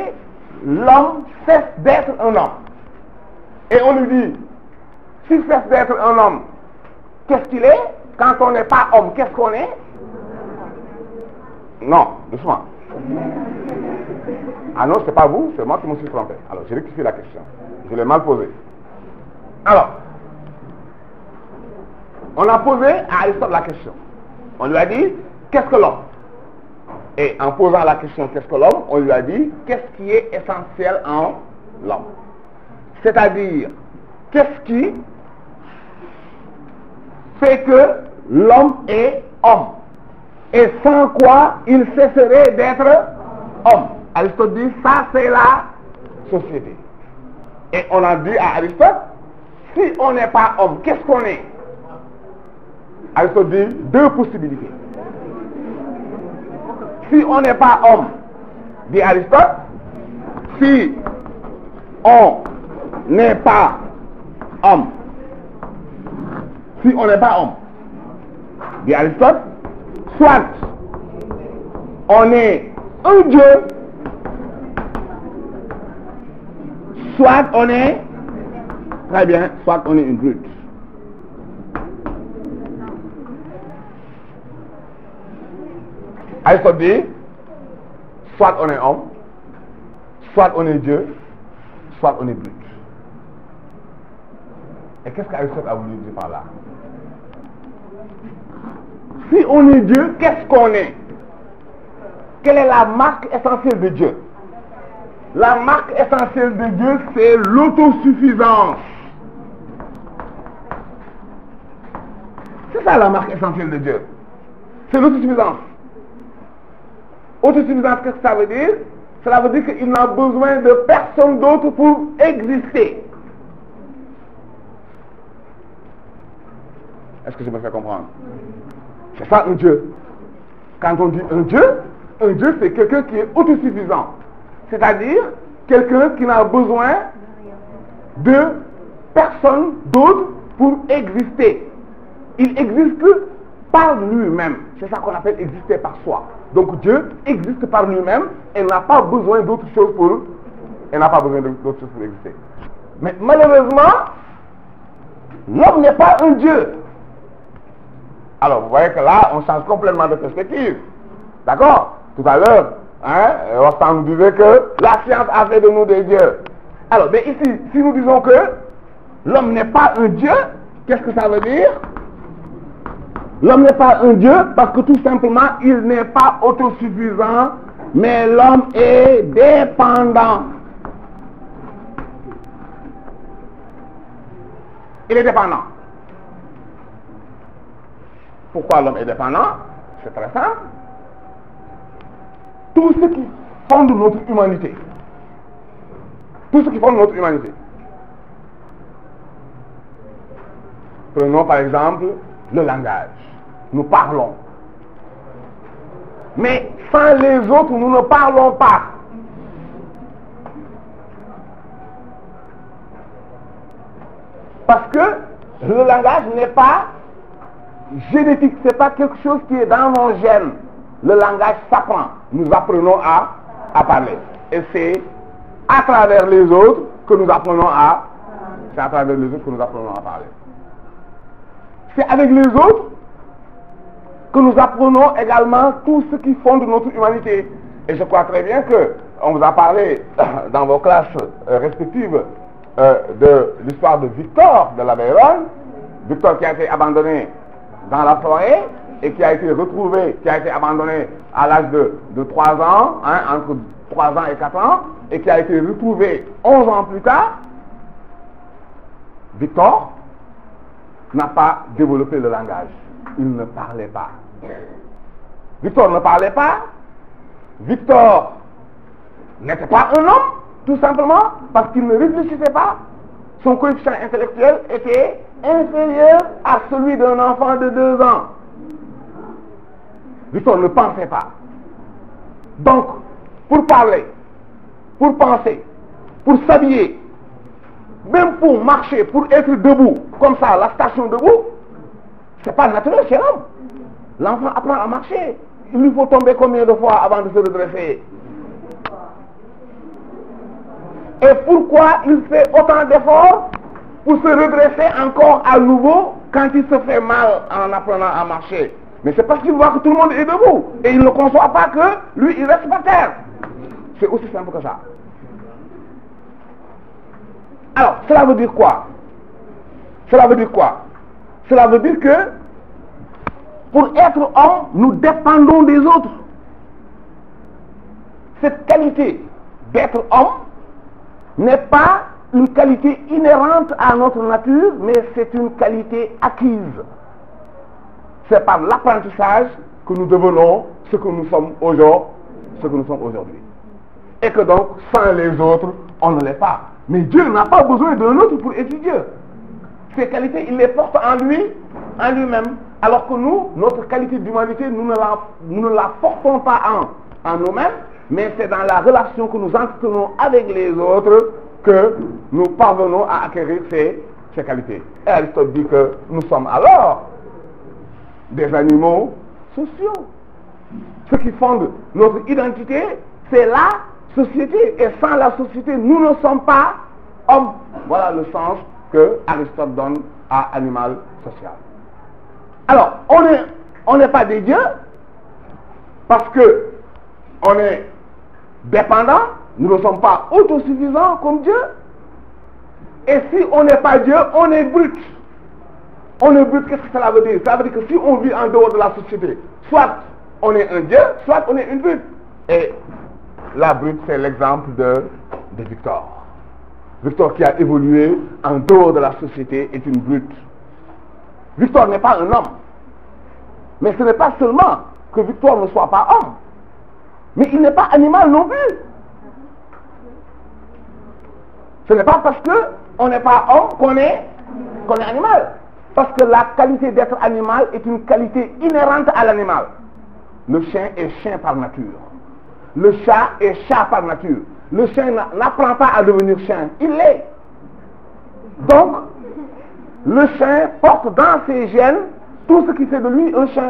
l'homme cesse d'être un homme. Et on lui dit, s'il cesse d'être un homme, qu'est-ce qu'il est? Quand on n'est pas homme, qu'est-ce qu'on est? Non, doucement. Ah non, c'est pas vous, c'est moi qui me suis trompé. Alors, j'ai rectifié la question. Je l'ai mal posée. Alors, on a posé à Aristote la question. On lui a dit, qu'est-ce que l'homme? Et en posant la question, qu'est-ce que l'homme? On lui a dit, qu'est-ce qui est essentiel en l'homme? C'est-à-dire, qu'est-ce qui fait que l'homme est homme? Et sans quoi il cesserait d'être homme? Aristote dit, ça c'est la société. Et on a dit à Aristote, si on n'est pas homme, qu'est-ce qu'on est? Aristote dit, deux possibilités. Si on n'est pas homme, dit Aristote, si on n'est pas homme, si on n'est pas homme, dit Aristote, soit on est un dieu, soit on est, très bien, soit on est une brute. Aristote dit, soit on est homme, soit on est Dieu, soit on est brute. Et qu'est-ce qu'Aristote a voulu dire par là? Si on est Dieu, qu'est-ce qu'on est? Quelle est la marque essentielle de Dieu? La marque essentielle de Dieu, c'est l'autosuffisance. C'est ça la marque essentielle de Dieu. C'est l'autosuffisance. Autosuffisance, qu'est-ce que ça veut dire? Cela veut dire qu'il n'a besoin de personne d'autre pour exister. Est-ce que je me fais comprendre? C'est ça un Dieu. Quand on dit un Dieu c'est quelqu'un qui est autosuffisant. C'est-à-dire quelqu'un qui n'a besoin de personne d'autre pour exister. Il existe par lui-même. C'est ça qu'on appelle exister par soi. Donc Dieu existe par lui-même et n'a pas besoin d'autre chose pour exister. Mais malheureusement, l'homme n'est pas un Dieu. Alors vous voyez que là, on change complètement de perspective. D'accord? Tout à l'heure, Rostand nous disait que la science a fait de nous des dieux. Alors, mais ici, si nous disons que l'homme n'est pas un Dieu, qu'est-ce que ça veut dire? L'homme n'est pas un Dieu parce que tout simplement, il n'est pas autosuffisant, mais l'homme est dépendant. Il est dépendant. Pourquoi l'homme est dépendant? C'est très simple. Tout ce qui fonde notre humanité. Tout ce qui fonde notre humanité. Prenons par exemple le langage. Nous parlons. Mais sans les autres, nous ne parlons pas. Parce que le langage n'est pas génétique, c'est pas quelque chose qui est dans nos gènes. Le langage s'apprend. Nous apprenons à parler. Et c'est à travers les autres que nous apprenons à parler. C'est avec les autres que nous apprenons également tout ce qui fonde notre humanité. Et je crois très bien que on vous a parlé dans vos classes respectives de l'histoire de Victor de l'Aveyron. Victor qui a été abandonné dans la forêt et qui a été retrouvé, qui a été abandonné à l'âge de 3 ans, entre 3 ans et 4 ans, et qui a été retrouvé 11 ans plus tard. Victor n'a pas développé le langage. Il ne parlait pas. Victor ne parlait pas. Victor n'était pas un homme, tout simplement, parce qu'il ne réfléchissait pas. Son coefficient intellectuel était inférieur à celui d'un enfant de 2 ans. Victor ne pensait pas. Donc, pour parler, pour penser, pour s'habiller, même pour marcher, pour être debout, comme ça, la station debout, c'est pas naturel chez l'homme. L'enfant apprend à marcher. Il lui faut tomber combien de fois avant de se redresser? Et pourquoi il fait autant d'efforts pour se redresser encore à nouveau quand il se fait mal en apprenant à marcher? Mais c'est parce qu'il voit que tout le monde est debout. Et il ne conçoit pas que lui, il reste par terre. C'est aussi simple que ça. Alors, cela veut dire quoi? Cela veut dire quoi? Cela veut dire que pour être homme, nous dépendons des autres. Cette qualité d'être homme n'est pas une qualité inhérente à notre nature, mais c'est une qualité acquise. C'est par l'apprentissage que nous devenons ce que nous sommes aujourd'hui. Et que donc, sans les autres, on ne l'est pas. Mais Dieu n'a pas besoin d'un autre pour être Dieu. Ces qualités, il les porte en lui-même. Alors que nous, notre qualité d'humanité, nous ne la portons pas en nous-mêmes, mais c'est dans la relation que nous entretenons avec les autres que nous parvenons à acquérir ces qualités. Et Aristote dit que nous sommes alors des animaux sociaux. Ce qui fonde notre identité, c'est la société. Et sans la société, nous ne sommes pas hommes. Voilà le sens que Aristote donne à animal social. Alors, on n'est pas des dieux, parce que on est dépendant, nous ne sommes pas autosuffisants comme Dieu. Et si on n'est pas Dieu, on est brut. On est brut, qu'est-ce que cela veut dire? Ça veut dire que si on vit en dehors de la société, soit on est un Dieu, soit on est une brute. Et la brute, c'est l'exemple de Victor. Victor qui a évolué en dehors de la société est une brute. Victor n'est pas un homme. Mais ce n'est pas seulement que Victor ne soit pas homme, mais il n'est pas animal non plus. Ce n'est pas parce qu'on n'est pas homme qu'on est animal. Parce que la qualité d'être animal est une qualité inhérente à l'animal. Le chien est chien par nature. Le chat est chat par nature. Le chien n'apprend pas à devenir chien, il l'est. Donc, le chien porte dans ses gènes tout ce qui fait de lui un chien.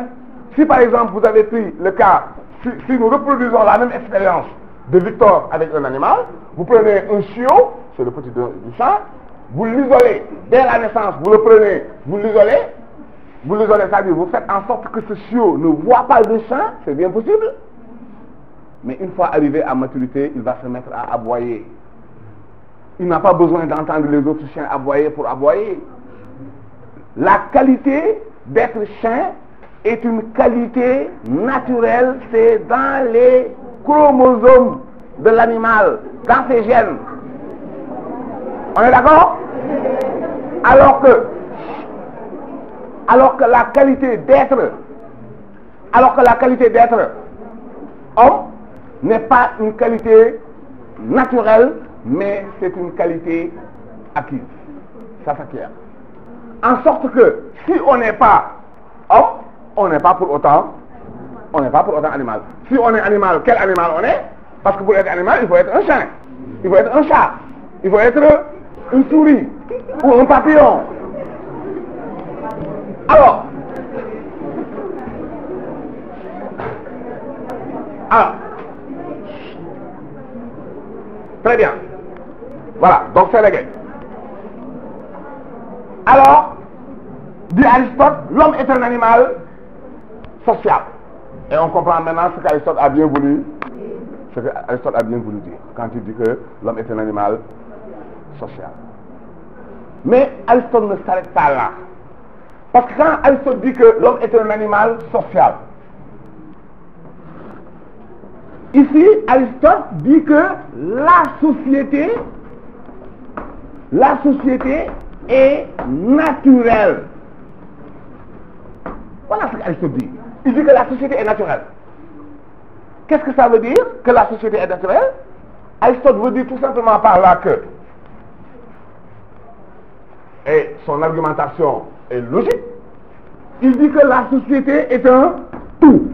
Si par exemple vous avez pris le cas, si nous reproduisons la même expérience de Victor avec un animal, vous prenez un chiot, c'est le petit du chat, vous l'isolez, dès la naissance, vous le prenez, vous l'isolez, c'est-à-dire vous faites en sorte que ce chiot ne voit pas de chien, c'est bien possible. Mais une fois arrivé à maturité, il va se mettre à aboyer. Il n'a pas besoin d'entendre les autres chiens aboyer pour aboyer. La qualité d'être chien est une qualité naturelle, c'est dans les chromosomes de l'animal, dans ses gènes. On est d'accord? Alors que la qualité d'être homme n'est pas une qualité naturelle, mais c'est une qualité acquise. Ça s'acquiert. En sorte que si on n'est pas homme, on n'est pas pour autant animal. Si on est animal, quel animal on est? Parce que pour être animal, il faut être un chien, il faut être un chat, il faut être une souris ou un papillon. Alors, très bien. Voilà, donc c'est réglé. Alors, dit Aristote, l'homme est un animal social. Et on comprend maintenant ce qu'Aristote a bien voulu dire quand il dit que l'homme est un animal social. Mais Aristote ne s'arrête pas là. Parce que quand Aristote dit que l'homme est un animal social, ici Aristote dit que la société est naturelle. Voilà ce qu'Aristote dit. Il dit que la société est naturelle. Qu'est-ce que ça veut dire que la société est naturelle? Aristote veut dire tout simplement par là que, et son argumentation est logique, il dit que la société est un tout.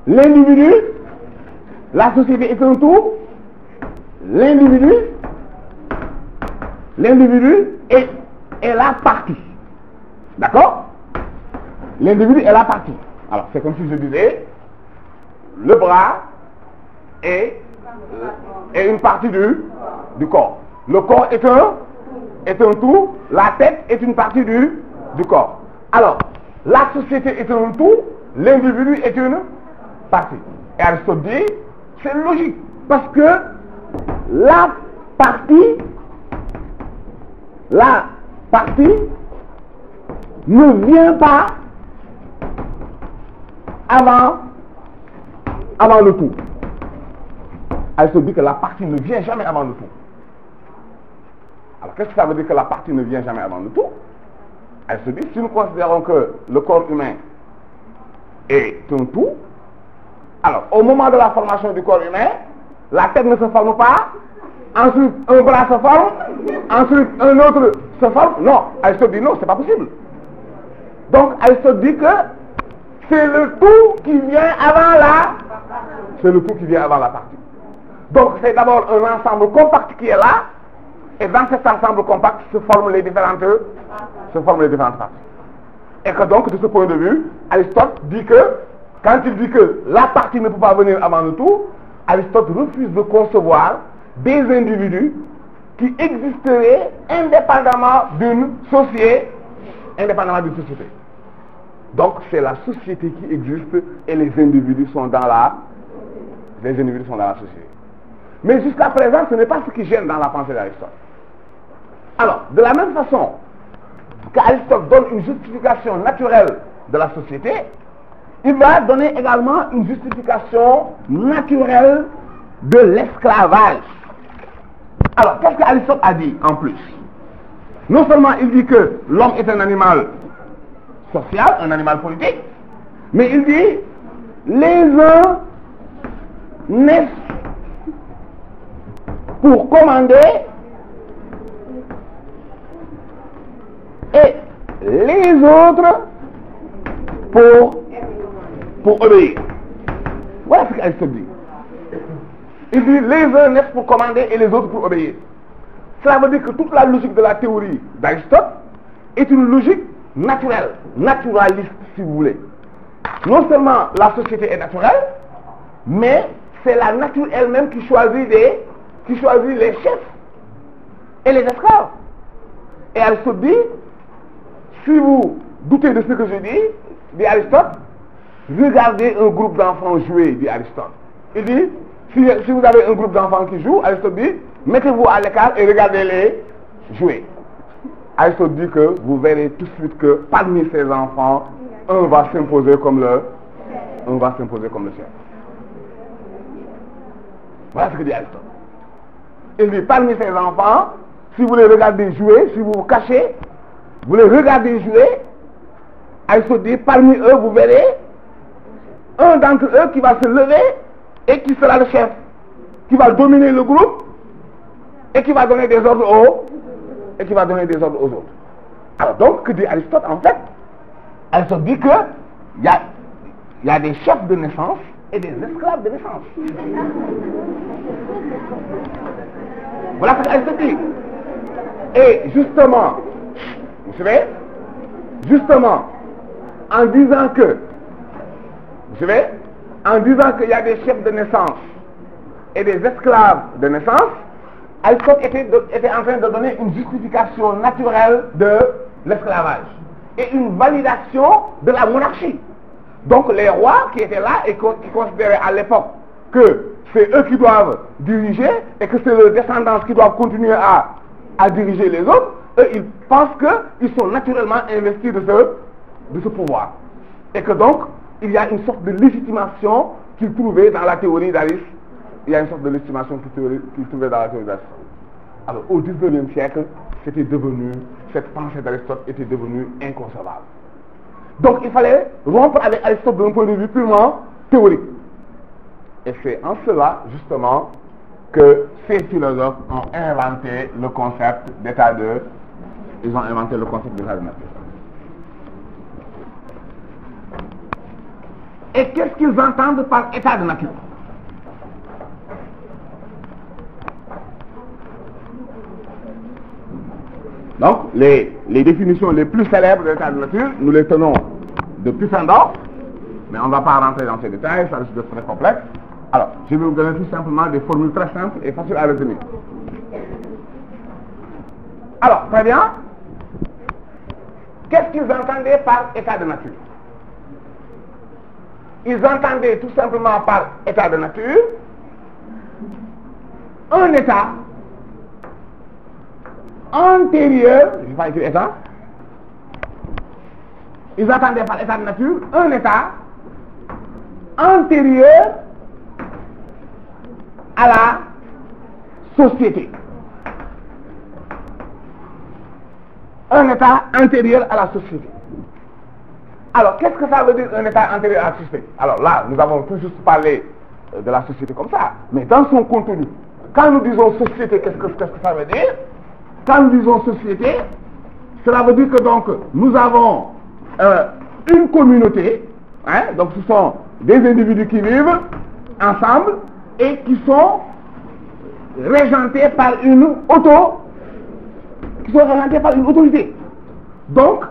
L'individu, la société est un tout, l'individu est la partie. D'accord? L'individu est la partie. Alors, c'est comme si je disais, le bras est une partie du corps. Le corps est un tout, la tête est une partie du corps. Alors, la société est un tout, l'individu est une partie. Et Aristote dit, c'est logique, parce que la partie ne vient pas avant le tout. Aristote dit que la partie ne vient jamais avant le tout. Alors qu'est-ce que ça veut dire que la partie ne vient jamais avant le tout? Aristote dit, si nous considérons que le corps humain est un tout, alors au moment de la formation du corps humain, la tête ne se forme pas, ensuite un bras se forme, ensuite un autre se forme. Non, Aristote dit non, c'est pas possible. Donc Aristote dit que c'est le tout qui vient avant la partie. Donc c'est d'abord un ensemble compact qui est là, et dans cet ensemble compact se forment les différentes parties. Et que donc de ce point de vue, Aristote dit que quand il dit que la partie ne peut pas venir avant le tout, Aristote refuse de concevoir des individus qui existeraient indépendamment d'une société. Donc c'est la société qui existe et les individus sont dans la société. Mais jusqu'à présent, ce n'est pas ce qui gêne dans la pensée d'Aristote. Alors, de la même façon qu'Aristote donne une justification naturelle de la société, il va donner également une justification naturelle de l'esclavage. Alors, qu'est-ce qu'Aristote a dit en plus? Non seulement il dit que l'homme est un animal social, un animal politique, mais il dit les uns naissent pour commander et les autres pour obéir. Voilà ce qu'Aristote dit. Il dit les uns naissent pour commander et les autres pour obéir. Cela veut dire que toute la logique de la théorie d'Aristote est une logique naturelle, naturaliste si vous voulez. Non seulement la société est naturelle, mais c'est la nature elle-même qui choisit les chefs et les esclaves. Et Aristote dit, si vous doutez de ce que je dis, dit Aristote, regardez un groupe d'enfants jouer, dit Aristote. Il dit, si vous avez un groupe d'enfants qui jouent, Aristote dit, mettez-vous à l'écart et regardez-les jouer. Aristote dit que vous verrez tout de suite que parmi ces enfants, un va s'imposer comme le chef. Voilà ce que dit Aristote. Il dit, parmi ces enfants, si vous les regardez jouer, si vous vous cachez, vous les regardez jouer, Aristote dit, parmi eux, vous verrez un d'entre eux qui va se lever et qui sera le chef, qui va dominer le groupe et qui va donner des ordres aux autres. Alors donc, que dit Aristote en fait? Aristote dit que il y a des chefs de naissance et des esclaves de naissance. Voilà ce qu'Aristote dit. Et justement, vous savez, en disant qu'il y a des chefs de naissance et des esclaves de naissance, Aristote était en train de donner une justification naturelle de l'esclavage et une validation de la monarchie. Donc les rois qui étaient là et qui considéraient à l'époque que c'est eux qui doivent diriger et que c'est leurs descendants qui doivent continuer à diriger les autres, eux ils pensent qu'ils sont naturellement investis de ce pouvoir. Et que donc il y a une sorte de légitimation qu'ils trouvaient dans la théorie d'Aristote. Il y a une sorte de légitimation qu'ils trouvaient dans la théorie d'Aristote. Alors au 19e siècle, cette pensée d'Aristote était devenue inconcevable. Donc il fallait rompre avec Aristote d'un point de vue purement théorique. Et c'est en cela justement que ces philosophes ont inventé le concept d'état de nature. Et qu'est-ce qu'ils entendent par état de nature? Donc, les définitions les plus célèbres de l'état de nature, nous les tenons de Pufendorf, mais on ne va pas rentrer dans ces détails, ça risque d'être très complexe. Alors, je vais vous donner tout simplement des formules très simples et faciles à retenir. Alors, très bien. Qu'est-ce qu'ils entendaient par état de nature? Ils entendaient tout simplement par état de nature un état antérieur, je ne vais pas écrire état, ils entendaient par état de nature un état antérieur à la société. Un état antérieur à la société. Alors, qu'est-ce que ça veut dire un état antérieur à la société? Alors là, nous avons tout juste parlé de la société comme ça, mais dans son contenu, quand nous disons société, qu'est-ce que ça veut dire? Quand nous disons société, cela veut dire que donc nous avons une communauté, hein, donc ce sont des individus qui vivent ensemble et qui sont régentés par une autorité. Donc,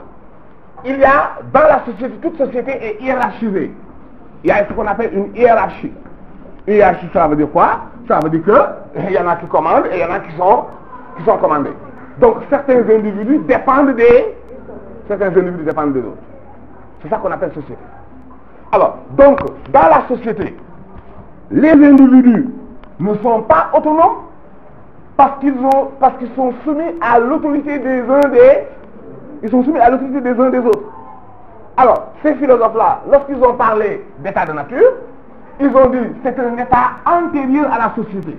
il y a dans la société, toute société est hiérarchisée. Il y a ce qu'on appelle une hiérarchie. Une hiérarchie, ça veut dire quoi? Ça veut dire qu'il y en a qui commandent et il y en a qui sont commandés. Donc certains individus dépendent des autres. C'est ça qu'on appelle société. Alors, donc, dans la société, les individus ne sont pas autonomes parce qu'ils sont soumis à l'autorité des uns des autres. Alors, ces philosophes-là, lorsqu'ils ont parlé d'état de nature, ils ont dit c'est un état antérieur à la société.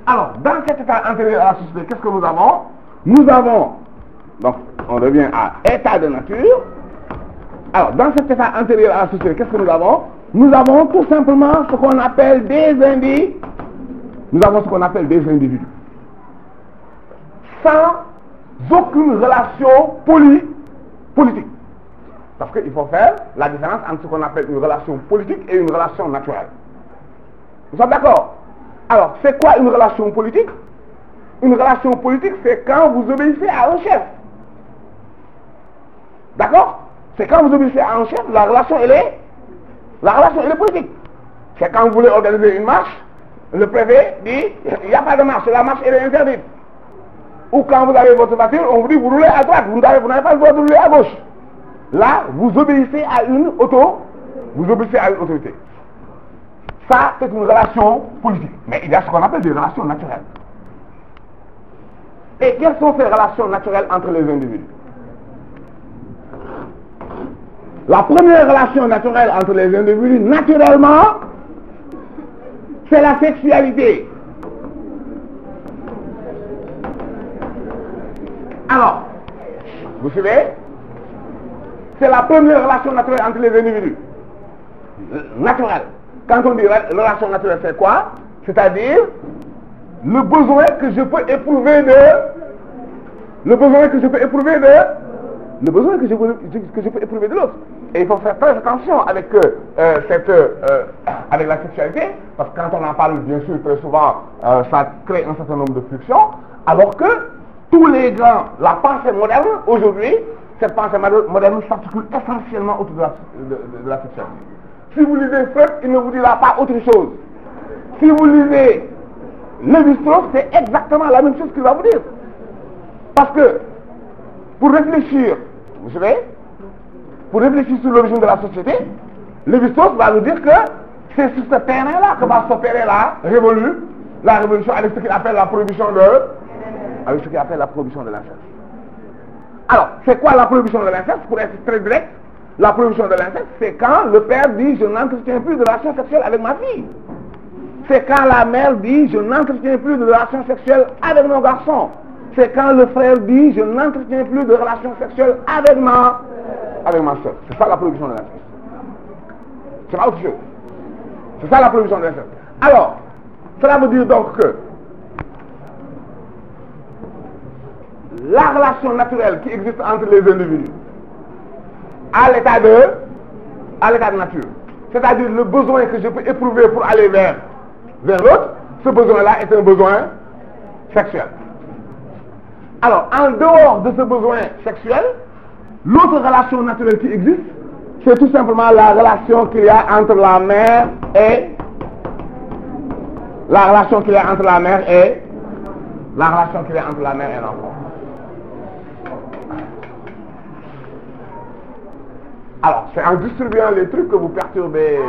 Alors, dans cet état antérieur à la société, qu'est-ce que nous avons? Nous avons, donc, on revient à état de nature. Alors, dans cet état antérieur à la société, qu'est-ce que nous avons? Nous avons tout simplement ce qu'on appelle des individus. Nous avons ce qu'on appelle des individus. Sans aucune relation politique. Parce qu'il faut faire la différence entre ce qu'on appelle une relation politique et une relation naturelle. Vous sommes d'accord? Alors, c'est quoi une relation politique? Une relation politique, c'est quand vous obéissez à un chef. D'accord? C'est quand vous obéissez à un chef, la relation elle est politique. C'est quand vous voulez organiser une marche, le préfet dit, il n'y a pas de marche, la marche elle est interdite. Ou quand vous avez votre voiture, on vous dit, vous roulez à droite, vous n'avez pas le droit de rouler à gauche. Là, vous obéissez à une autorité. Ça, c'est une relation politique. Mais il y a ce qu'on appelle des relations naturelles. Et quelles sont ces relations naturelles entre les individus? La première relation naturelle entre les individus, naturellement, c'est la sexualité. Alors, vous suivez? C'est la première relation naturelle entre les individus. Naturelle. Quand on dit relation naturelle, c'est quoi? C'est-à-dire le besoin que je peux éprouver de l'autre. Et il faut faire très attention avec avec la sexualité, parce que quand on en parle, bien sûr, très souvent, ça crée un certain nombre de frictions, alors que tous les grands, la pensée moderne, aujourd'hui, cette pensée moderne s'articule essentiellement autour de la sexualité. Si vous lisez Freud, il ne vous dira pas autre chose. Si vous lisez Lévi-Strauss, c'est exactement la même chose qu'il va vous dire. Parce que, pour réfléchir, vous savez, pour réfléchir sur l'origine de la société, Lévi-Strauss va nous dire que c'est sur ce terrain-là que va s'opérer la révolution avec ce qu'il appelle la prohibition de l'inceste. Alors, c'est quoi la prohibition de l'inceste? Pour être très direct, la prohibition de l'inceste, c'est quand le père dit je n'entretiens plus de relations sexuelles avec ma fille. C'est quand la mère dit je n'entretiens plus de relations sexuelles avec mon garçon. C'est quand le frère dit je n'entretiens plus de relations sexuelles avec ma soeur. C'est ça la prohibition de l'inceste. C'est pas autre chose. C'est ça la prohibition de l'inceste. Alors, cela veut dire donc que la relation naturelle qui existe entre les individus à l'état de nature, c'est-à-dire le besoin que je peux éprouver pour aller vers l'autre, ce besoin-là est un besoin sexuel. Alors, en dehors de ce besoin sexuel, l'autre relation naturelle qui existe, c'est tout simplement la relation qu'il y a entre la mère et l'enfant. Alors, c'est en distribuant les trucs que vous perturbez.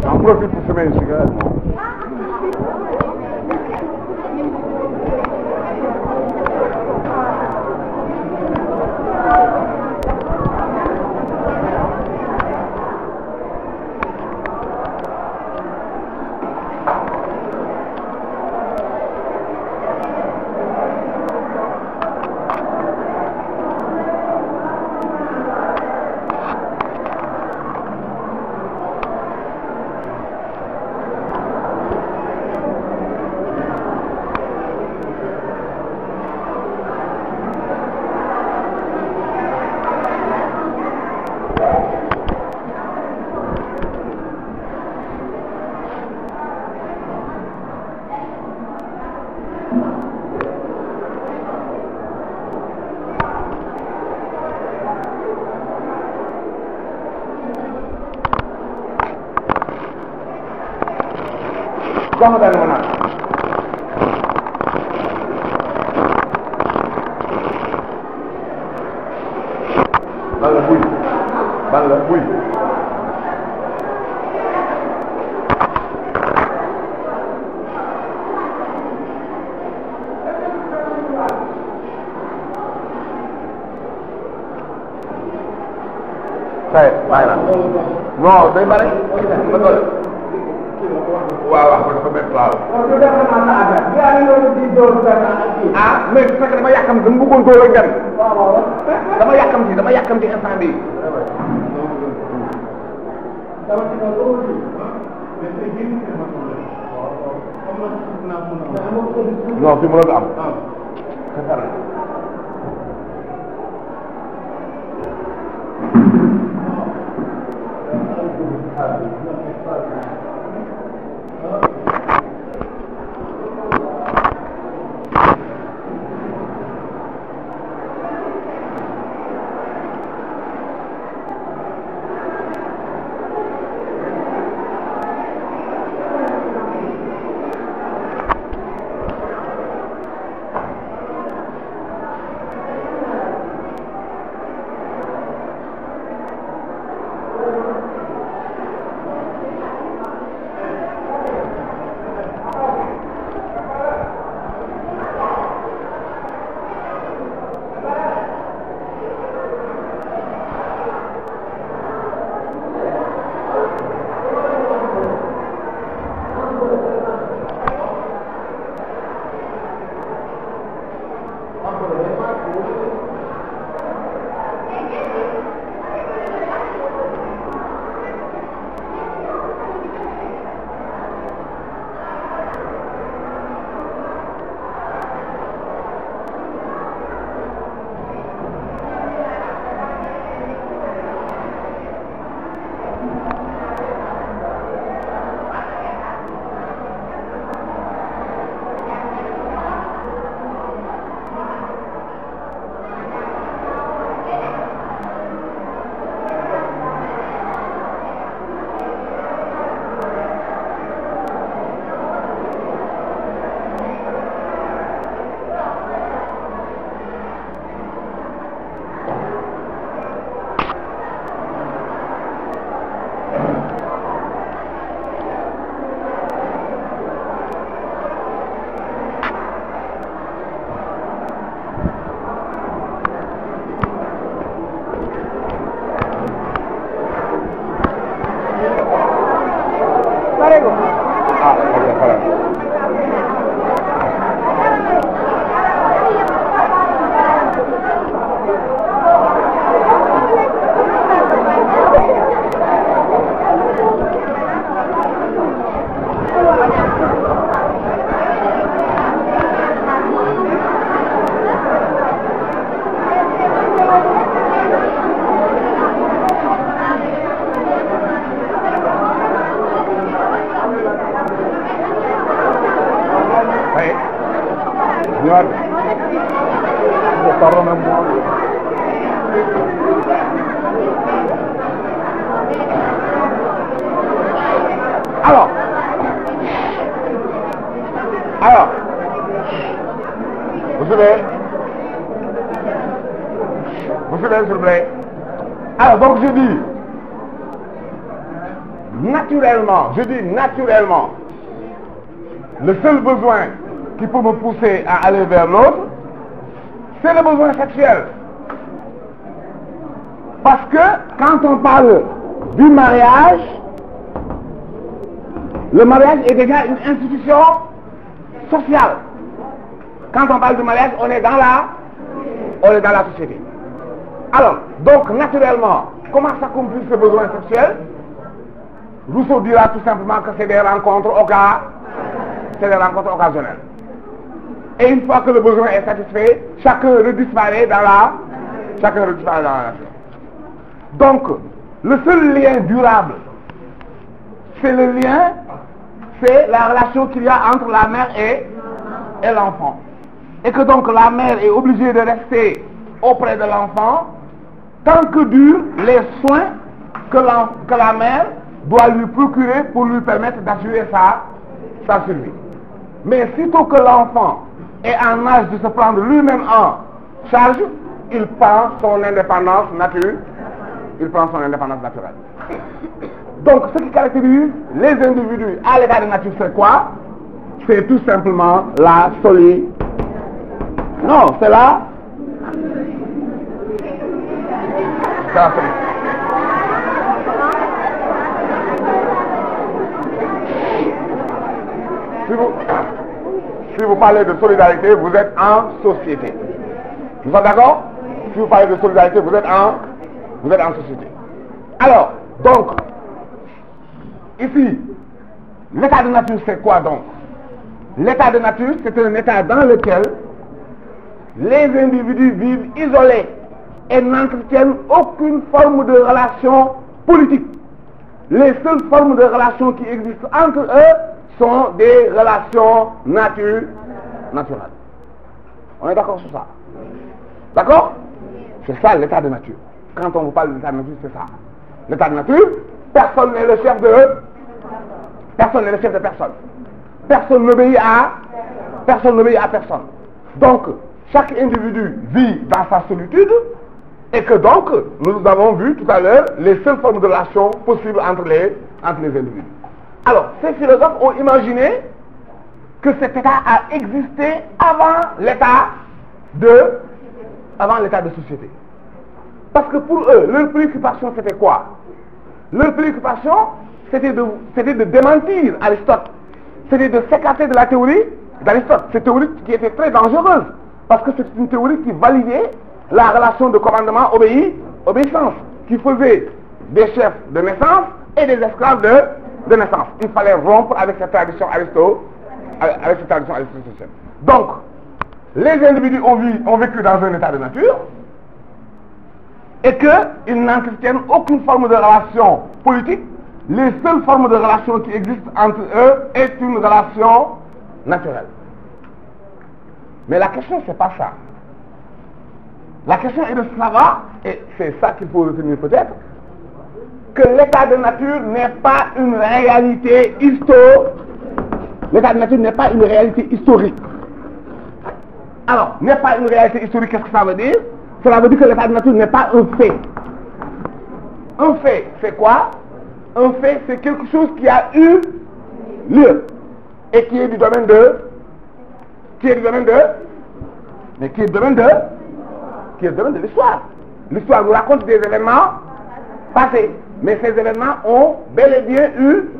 J'en profite pour fumer une cigarette, moi. buy. Ban la buy. Say, bàyyi la. Non, day bare. waaw waaw dafa métti waaw. ah mais su fekkee dama yàkkamti dama bëggoon dóor rek dem. dama yàkkamti instant bii. non fi mu doon am. Alors, vous suivez, s'il vous plaît. Alors, donc je dis naturellement, le seul besoin qui peut me pousser à aller vers l'autre, c'est le besoin sexuel. Parce que quand on parle du mariage, le mariage est déjà une institution sociale. Quand on parle du mariage, on est dans la société. Alors, donc naturellement, comment s'accomplit ce besoin sexuel? Rousseau dira tout simplement que c'est des rencontres occasionnelles. Et une fois que le besoin est satisfait, chacun redisparaît dans la nature. Donc, le seul lien durable, c'est la relation qu'il y a entre la mère et l'enfant. Et que donc la mère est obligée de rester auprès de l'enfant tant que durent les soins que la mère doit lui procurer pour lui permettre d'assurer sa survie. Mais sitôt que l'enfant est en âge de se prendre lui-même en charge, il prend son indépendance il prend son indépendance naturelle. Donc, ce qui caractérise les individus à l'état de nature, c'est quoi? C'est tout simplement la solidité. Non, c'est la... C'est la solidité. Si vous parlez de solidarité, vous êtes en société. Nous sommes d'accord? Si vous parlez de solidarité, vous êtes en société. Alors, donc, ici, l'état de nature, c'est quoi donc? L'état de nature, c'est un état dans lequel les individus vivent isolés et n'entretiennent aucune forme de relation politique. Les seules formes de relations qui existent entre eux sont des relations naturelles. On est d'accord sur ça? D'accord? C'est ça l'état de nature. Quand on vous parle de l'état de nature, c'est ça. L'état de nature, personne n'est le chef de personne. Personne n'obéit à personne. Donc, chaque individu vit dans sa solitude et que donc, nous avons vu tout à l'heure les seules formes de relations possibles entre les individus. Alors, ces philosophes ont imaginé que cet état a existé avant l'état de société. Parce que pour eux, leur préoccupation c'était quoi? Leur préoccupation c'était de démentir Aristote. C'était de s'écarter de la théorie d'Aristote. Cette théorie qui était très dangereuse. Parce que c'est une théorie qui validait la relation de commandement obéissance. Qui faisait des chefs de naissance et des esclaves de naissance. Il fallait rompre avec cette tradition aristotélicienne. Donc, les individus ont vécu dans un état de nature et qu'ils n'entretiennent aucune forme de relation politique. Les seules formes de relation qui existent entre eux est une relation naturelle. Mais la question, c'est pas ça. La question est de savoir, et c'est ça qu'il faut retenir peut-être, que l'état de nature n'est pas une réalité historique. L'état de nature n'est pas une réalité historique. Alors, n'est pas une réalité historique, qu'est-ce que ça veut dire? Cela veut dire que l'état de nature n'est pas un fait. Un fait, c'est quoi? Un fait, c'est quelque chose qui a eu lieu et qui est du domaine de l'histoire. L'histoire nous raconte des événements passés, mais ces événements ont bel et bien eu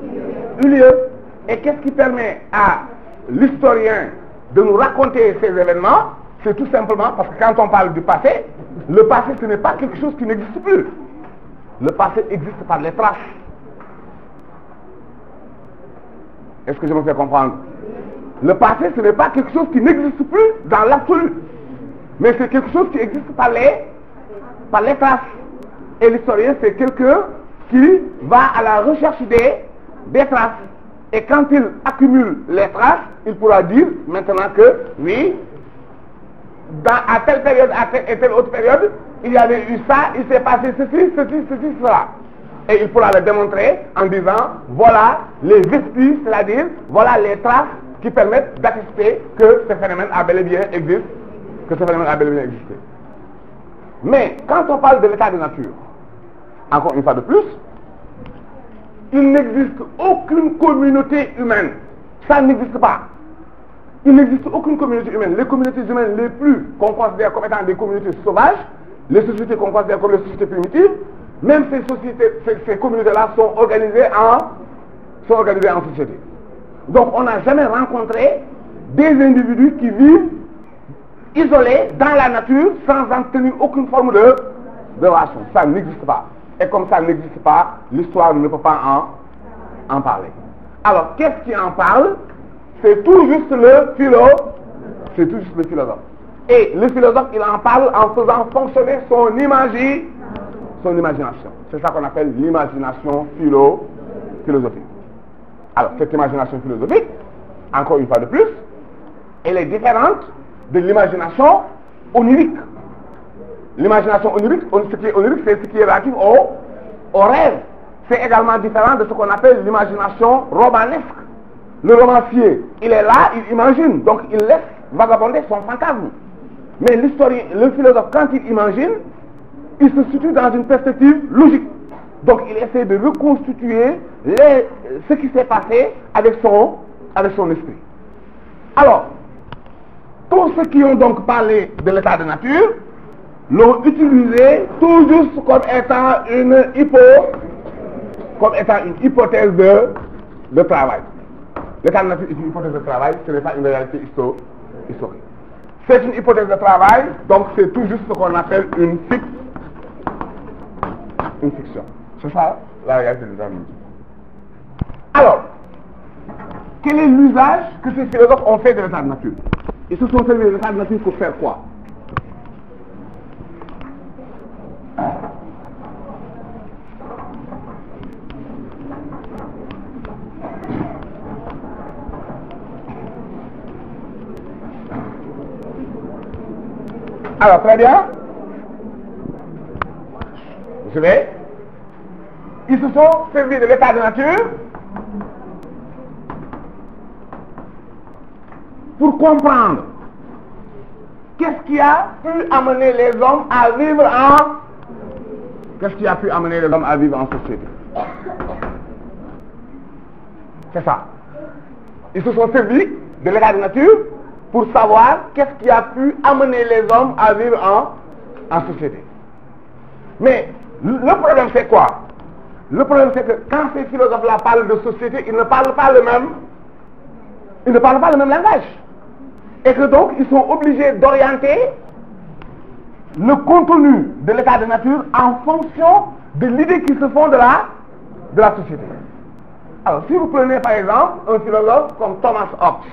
lieu. Et qu'est-ce qui permet à l'historien de nous raconter ces événements? C'est tout simplement parce que quand on parle du passé, le passé ce n'est pas quelque chose qui n'existe plus. Le passé existe par les traces. Est-ce que je me fais comprendre? Le passé, ce n'est pas quelque chose qui n'existe plus dans l'absolu. Mais c'est quelque chose qui existe par les traces. Et l'historien, c'est quelqu'un qui va à la recherche des traces. Et quand il accumule les traces, il pourra dire maintenant que, oui, à telle période, à telle autre période, il y avait eu ça, il s'est passé ceci, cela. Et il pourra le démontrer en disant, voilà les vestiges, c'est-à-dire, voilà les traces qui permettent d'attester que ce phénomène a bel et bien existé. Mais quand on parle de l'état de nature, encore une fois de plus, il n'existe aucune communauté humaine. Ça n'existe pas. Il n'existe aucune communauté humaine. Les communautés humaines les plus qu'on considère comme étant des communautés sauvages, les sociétés qu'on considère comme les sociétés primitives, même ces communautés-là sont organisées en société. Donc on n'a jamais rencontré des individus qui vivent isolés dans la nature sans en tenir aucune forme de relation. Ça n'existe pas. Et comme ça n'existe pas, l'histoire ne peut pas en parler. Alors qu'est-ce qui en parle? C'est tout juste le philosophe. Et le philosophe, il en parle en faisant fonctionner son imagination. C'est ça qu'on appelle l'imagination philosophique. Alors, cette imagination philosophique, encore une fois de plus, elle est différente de l'imagination onirique. L'imagination onirique, ce qui est onirique, c'est ce qui est relatif au rêve. C'est également différent de ce qu'on appelle l'imagination romanesque. Le romancier, il est là, il imagine, donc il laisse vagabonder son fantasme. Mais l'historien, le philosophe, quand il imagine, il se situe dans une perspective logique. Donc il essaie de reconstituer ce qui s'est passé avec son esprit. Alors, tous ceux qui ont donc parlé de l'état de nature l'ont utilisé tout juste comme étant une hypothèse de travail. L'état de nature est une hypothèse de travail, ce n'est pas une réalité historique. C'est une hypothèse de travail, donc c'est tout juste ce qu'on appelle une fiction. C'est ça la réalité de l'état de nature. Alors, quel est l'usage que ces philosophes ont fait de l'état de nature? Ils se sont servis de l'état de nature pour faire quoi? Alors, très bien. Vous savez, ils se sont servis de l'état de nature pour comprendre qu'est-ce qui a pu amener les hommes à vivre en société. C'est ça. Ils se sont servis de l'état de nature pour savoir qu'est-ce qui a pu amener les hommes à vivre en société. Mais le problème c'est quoi? Le problème c'est que quand ces philosophes-là parlent de société, ils ne parlent pas le même langage. Et que donc ils sont obligés d'orienter le contenu de l'état de nature en fonction de l'idée qu'ils se font de la société. Alors si vous prenez par exemple un philosophe comme Thomas Hobbes,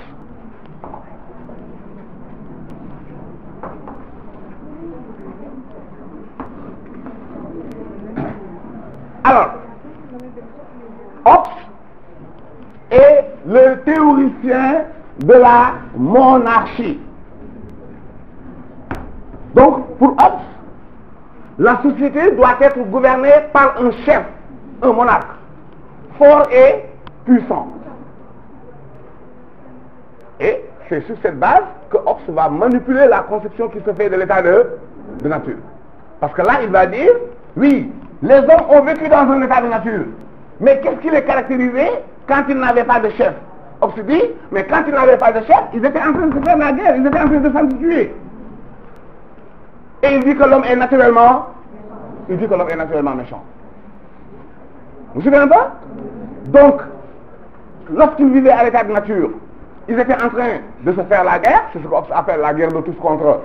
alors Hobbes est le théoricien de la monarchie. Donc pour Hobbes, la société doit être gouvernée par un chef, un monarque, fort et puissant. Et c'est sur cette base que Hobbes va manipuler la conception qui se fait de l'état de nature. Parce que là, il va dire, oui, les hommes ont vécu dans un état de nature. Mais qu'est-ce qui les caractérisait quand ils n'avaient pas de chef? Hobbes dit, mais quand ils n'avaient pas de chef, ils étaient en train de se faire la guerre, ils étaient en train de s'entretuer. Et il dit que l'homme est naturellement méchant. Vous vous souvenez un peu? Donc, lorsqu'ils vivaient à l'état de nature, ils étaient en train de se faire la guerre, c'est ce qu'on appelle la guerre de tous contre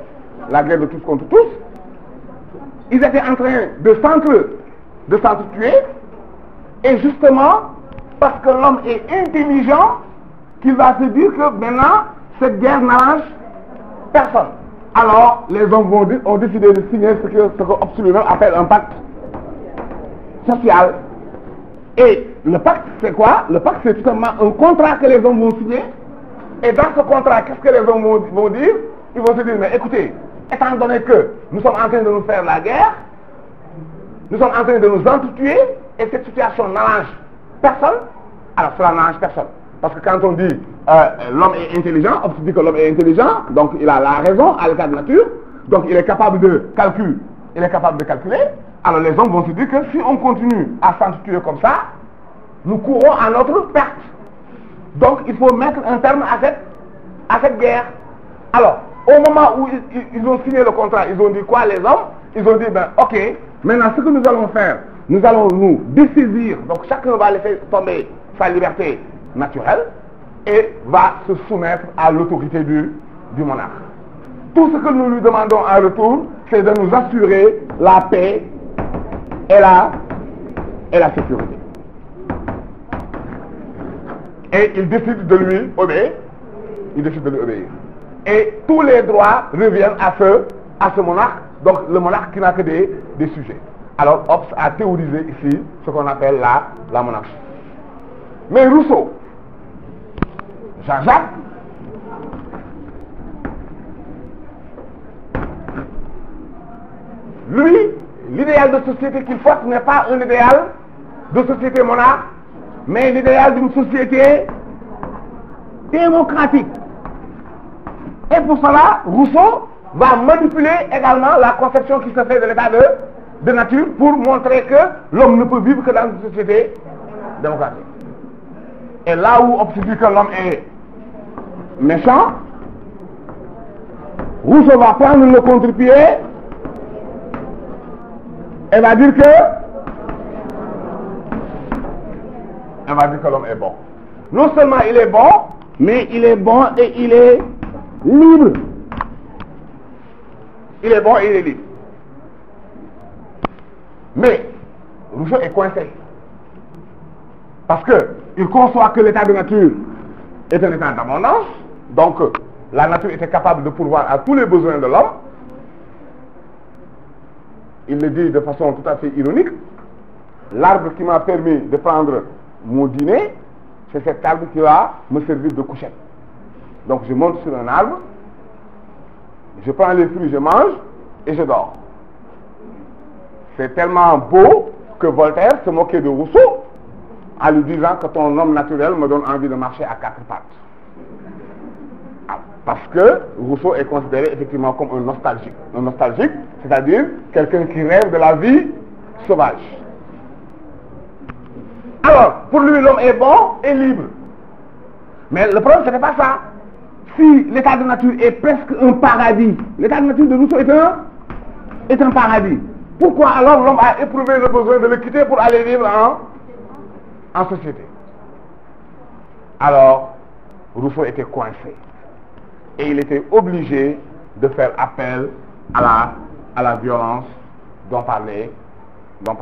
tous. Ils étaient en train de s'entretuer, et justement, parce que l'homme est intelligent, qu'il va se dire que maintenant, cette guerre n'arrange personne. Alors, les hommes ont décidé de signer ce que Hobbes lui-même appelle un pacte social. Et le pacte, c'est quoi? Le pacte, c'est tout simplement un contrat que les hommes vont signer. Et dans ce contrat, qu'est-ce que les hommes vont dire? Ils vont se dire, mais écoutez, étant donné que nous sommes en train de nous faire la guerre, nous sommes en train de nous entretuer, et cette situation n'arrange personne, alors cela n'arrange personne. Parce que quand on dit l'homme est intelligent, on se dit que l'homme est intelligent, donc il a la raison à l'état de nature, donc il est capable de calculer, alors les hommes vont se dire que si on continue à s'entretuer comme ça, nous courons à notre perte. Donc il faut mettre un terme à cette guerre. Alors, au moment où ils ont signé le contrat, ils ont dit quoi les hommes? Ils ont dit, ben ok, maintenant ce que nous allons faire, nous allons nous dessaisir, donc chacun va laisser tomber sa liberté naturelle et va se soumettre à l'autorité du monarque. Tout ce que nous lui demandons en retour, c'est de nous assurer la paix et la sécurité. Et il décide de lui obéir. Et tous les droits reviennent à ce monarque, donc le monarque qui n'a que des sujets. Alors Hobbes a théorisé ici ce qu'on appelle la monarchie. Mais Rousseau, Jean-Jacques, lui, l'idéal de société qu'il porte n'est pas un idéal de société monarque, mais l'idéal d'une société démocratique. Et pour cela, Rousseau va manipuler également la conception qui se fait de l'état de nature pour montrer que l'homme ne peut vivre que dans une société démocratique. Et là où Hobbes dit que l'homme est méchant, Rousseau va prendre le contre-pied et va dire que l'homme est bon. Non seulement il est bon, mais il est bon et il est libre. Il est bon et il est libre. Mais Rousseau est coincé. Parce qu'il conçoit que l'état de nature est un état d'abondance. Donc la nature était capable de pourvoir à tous les besoins de l'homme. Il le dit de façon tout à fait ironique. L'arbre qui m'a permis de prendre mon dîner, c'est cet arbre qui va me servir de couchette. Donc je monte sur un arbre, je prends les fruits, je mange et je dors. C'est tellement beau que Voltaire se moquait de Rousseau en lui disant que ton homme naturel me donne envie de marcher à quatre pattes. Parce que Rousseau est considéré effectivement comme un nostalgique. Un nostalgique, c'est-à-dire quelqu'un qui rêve de la vie sauvage. Alors, pour lui, l'homme est bon et libre. Mais le problème, ce n'est pas ça. Si l'état de nature est presque un paradis, l'état de nature de Rousseau est un paradis. Pourquoi alors l'homme a éprouvé le besoin de le quitter pour aller vivre en société? Alors, Rousseau était coincé. Et il était obligé de faire appel à la violence dont parlait Hobbes.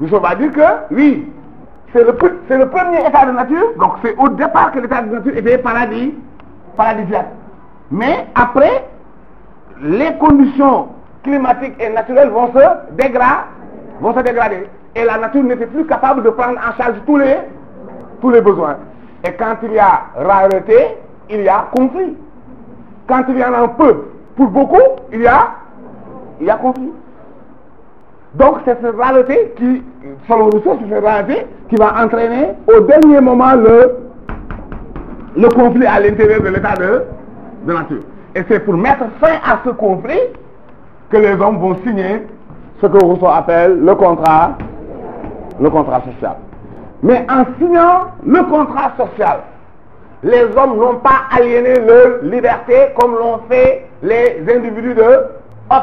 Rousseau va dire que, oui, c'est le premier état de nature, donc c'est au départ que l'état de nature était paradisiaque. Mais après, les conditions climatiques et naturelles vont se dégrader. Et la nature n'était plus capable de prendre en charge tous les besoins. Et quand il y a rareté, il y a conflit. Quand il y en a un peu pour beaucoup, il y a conflit. Donc c'est cette rareté qui, selon Rousseau, c'est cette rareté qui va entraîner au dernier moment le conflit à l'intérieur de l'état de nature. Et c'est pour mettre fin à ce conflit que les hommes vont signer ce que Rousseau appelle le contrat social. Mais en signant le contrat social, les hommes n'ont pas aliéné leur liberté comme l'ont fait les individus de Hobbes.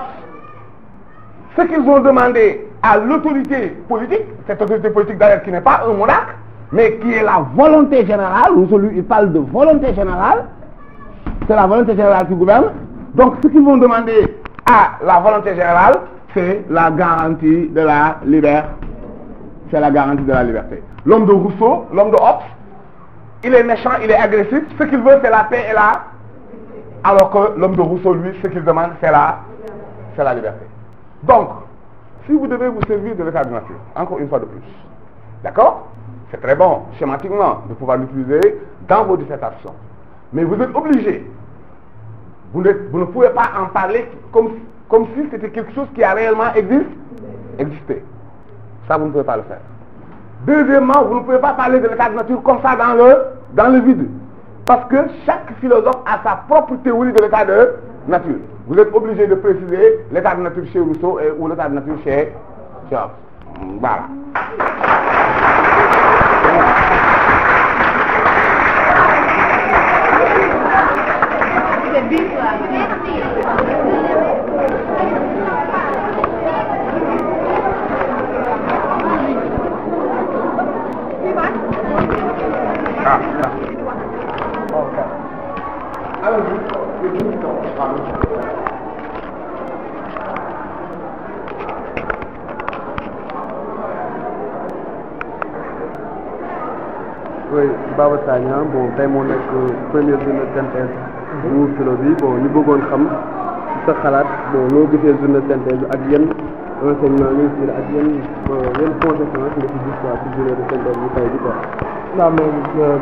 Ce qu'ils ont demandé à l'autorité politique, cette autorité politique d'ailleurs qui n'est pas un monarque, mais qui est la volonté générale, Rousseau lui il parle de volonté générale, c'est la volonté générale qui gouverne. Donc ce qu'ils vont demander à la volonté générale, c'est la garantie de la liberté. C'est la garantie de la liberté. L'homme de Rousseau, l'homme de Hobbes, il est méchant, il est agressif, ce qu'il veut c'est la paix et alors que l'homme de Rousseau, lui, ce qu'il demande c'est la liberté. Donc, si vous devez vous servir de l'état de nature, encore une fois de plus, d'accord? C'est très bon, schématiquement, de pouvoir l'utiliser dans vos dissertations. Mais vous êtes obligé, vous ne pouvez pas en parler comme si c'était quelque chose qui a réellement existé. Ça, vous ne pouvez pas le faire. Deuxièmement, vous ne pouvez pas parler de l'état de nature comme ça dans le vide. Parce que chaque philosophe a sa propre théorie de l'état de nature. Vous êtes obligé de préciser l'état de nature chez Rousseau ou l'état de nature chez Hobbes. Voilà. Oui, Baba Sagna, bon, tey moo nekk première journée de synthèse bu philo bi, bon, ñu bëggoon xam sa xalaat, bon, loo gisee journée de synthèse ak yan enseignement ngay tiré ak yan conséquences nga ci gis quoi ci journée de synthèse bi tey bi quoi. waaw mais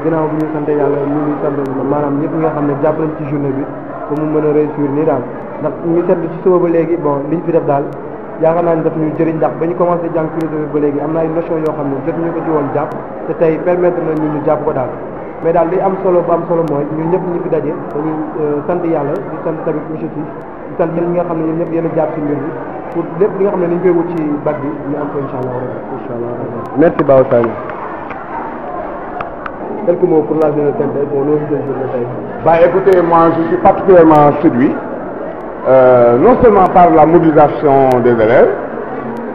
ginnaaw bi ñu sant yàlla ñu ngi sant maanaam ñëpp nga xam ne jàpp nañ ci journée bi pour mu mën a réussir nii daal ndax ñu sant ci suba ba léegi bon liñ fi def daal yaakaar naa ne daf ñu jëriñ ndax ba ñu commencé jàng philosophie ba léegi am na ay notion yoo xam ne jot ñu ko ci woon jàpp te tey permettre na ñu jàpp ko daal mais daal li am solo bu am solo mooy ñun ñëpp ñu fi daje dañuy sant yàlla di sant tamit monsieur Ciss di sant yéen ñi nga xam ne ñun ñëpp yéen a jàpp ci mbir bi pour lépp li nga xam ne dañ koy wut ci bac bi ñu am ko incha allah. incha allah merci Baba Sagna. quelques mots pour la journée tey bon loolu jël journée tey. Bah écoutez, moi je suis particulièrement séduit, non seulement par la mobilisation des élèves,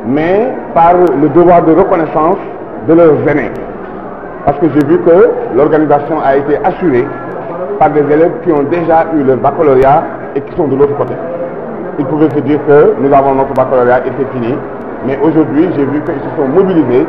mais par le devoir de reconnaissance de leurs aînés. Parce que j'ai vu que l'organisation a été assurée par des élèves qui ont déjà eu le baccalauréat et qui sont de l'autre côté. Ils pouvaient se dire que nous avons notre baccalauréat et c'est fini, mais aujourd'hui j'ai vu qu'ils se sont mobilisés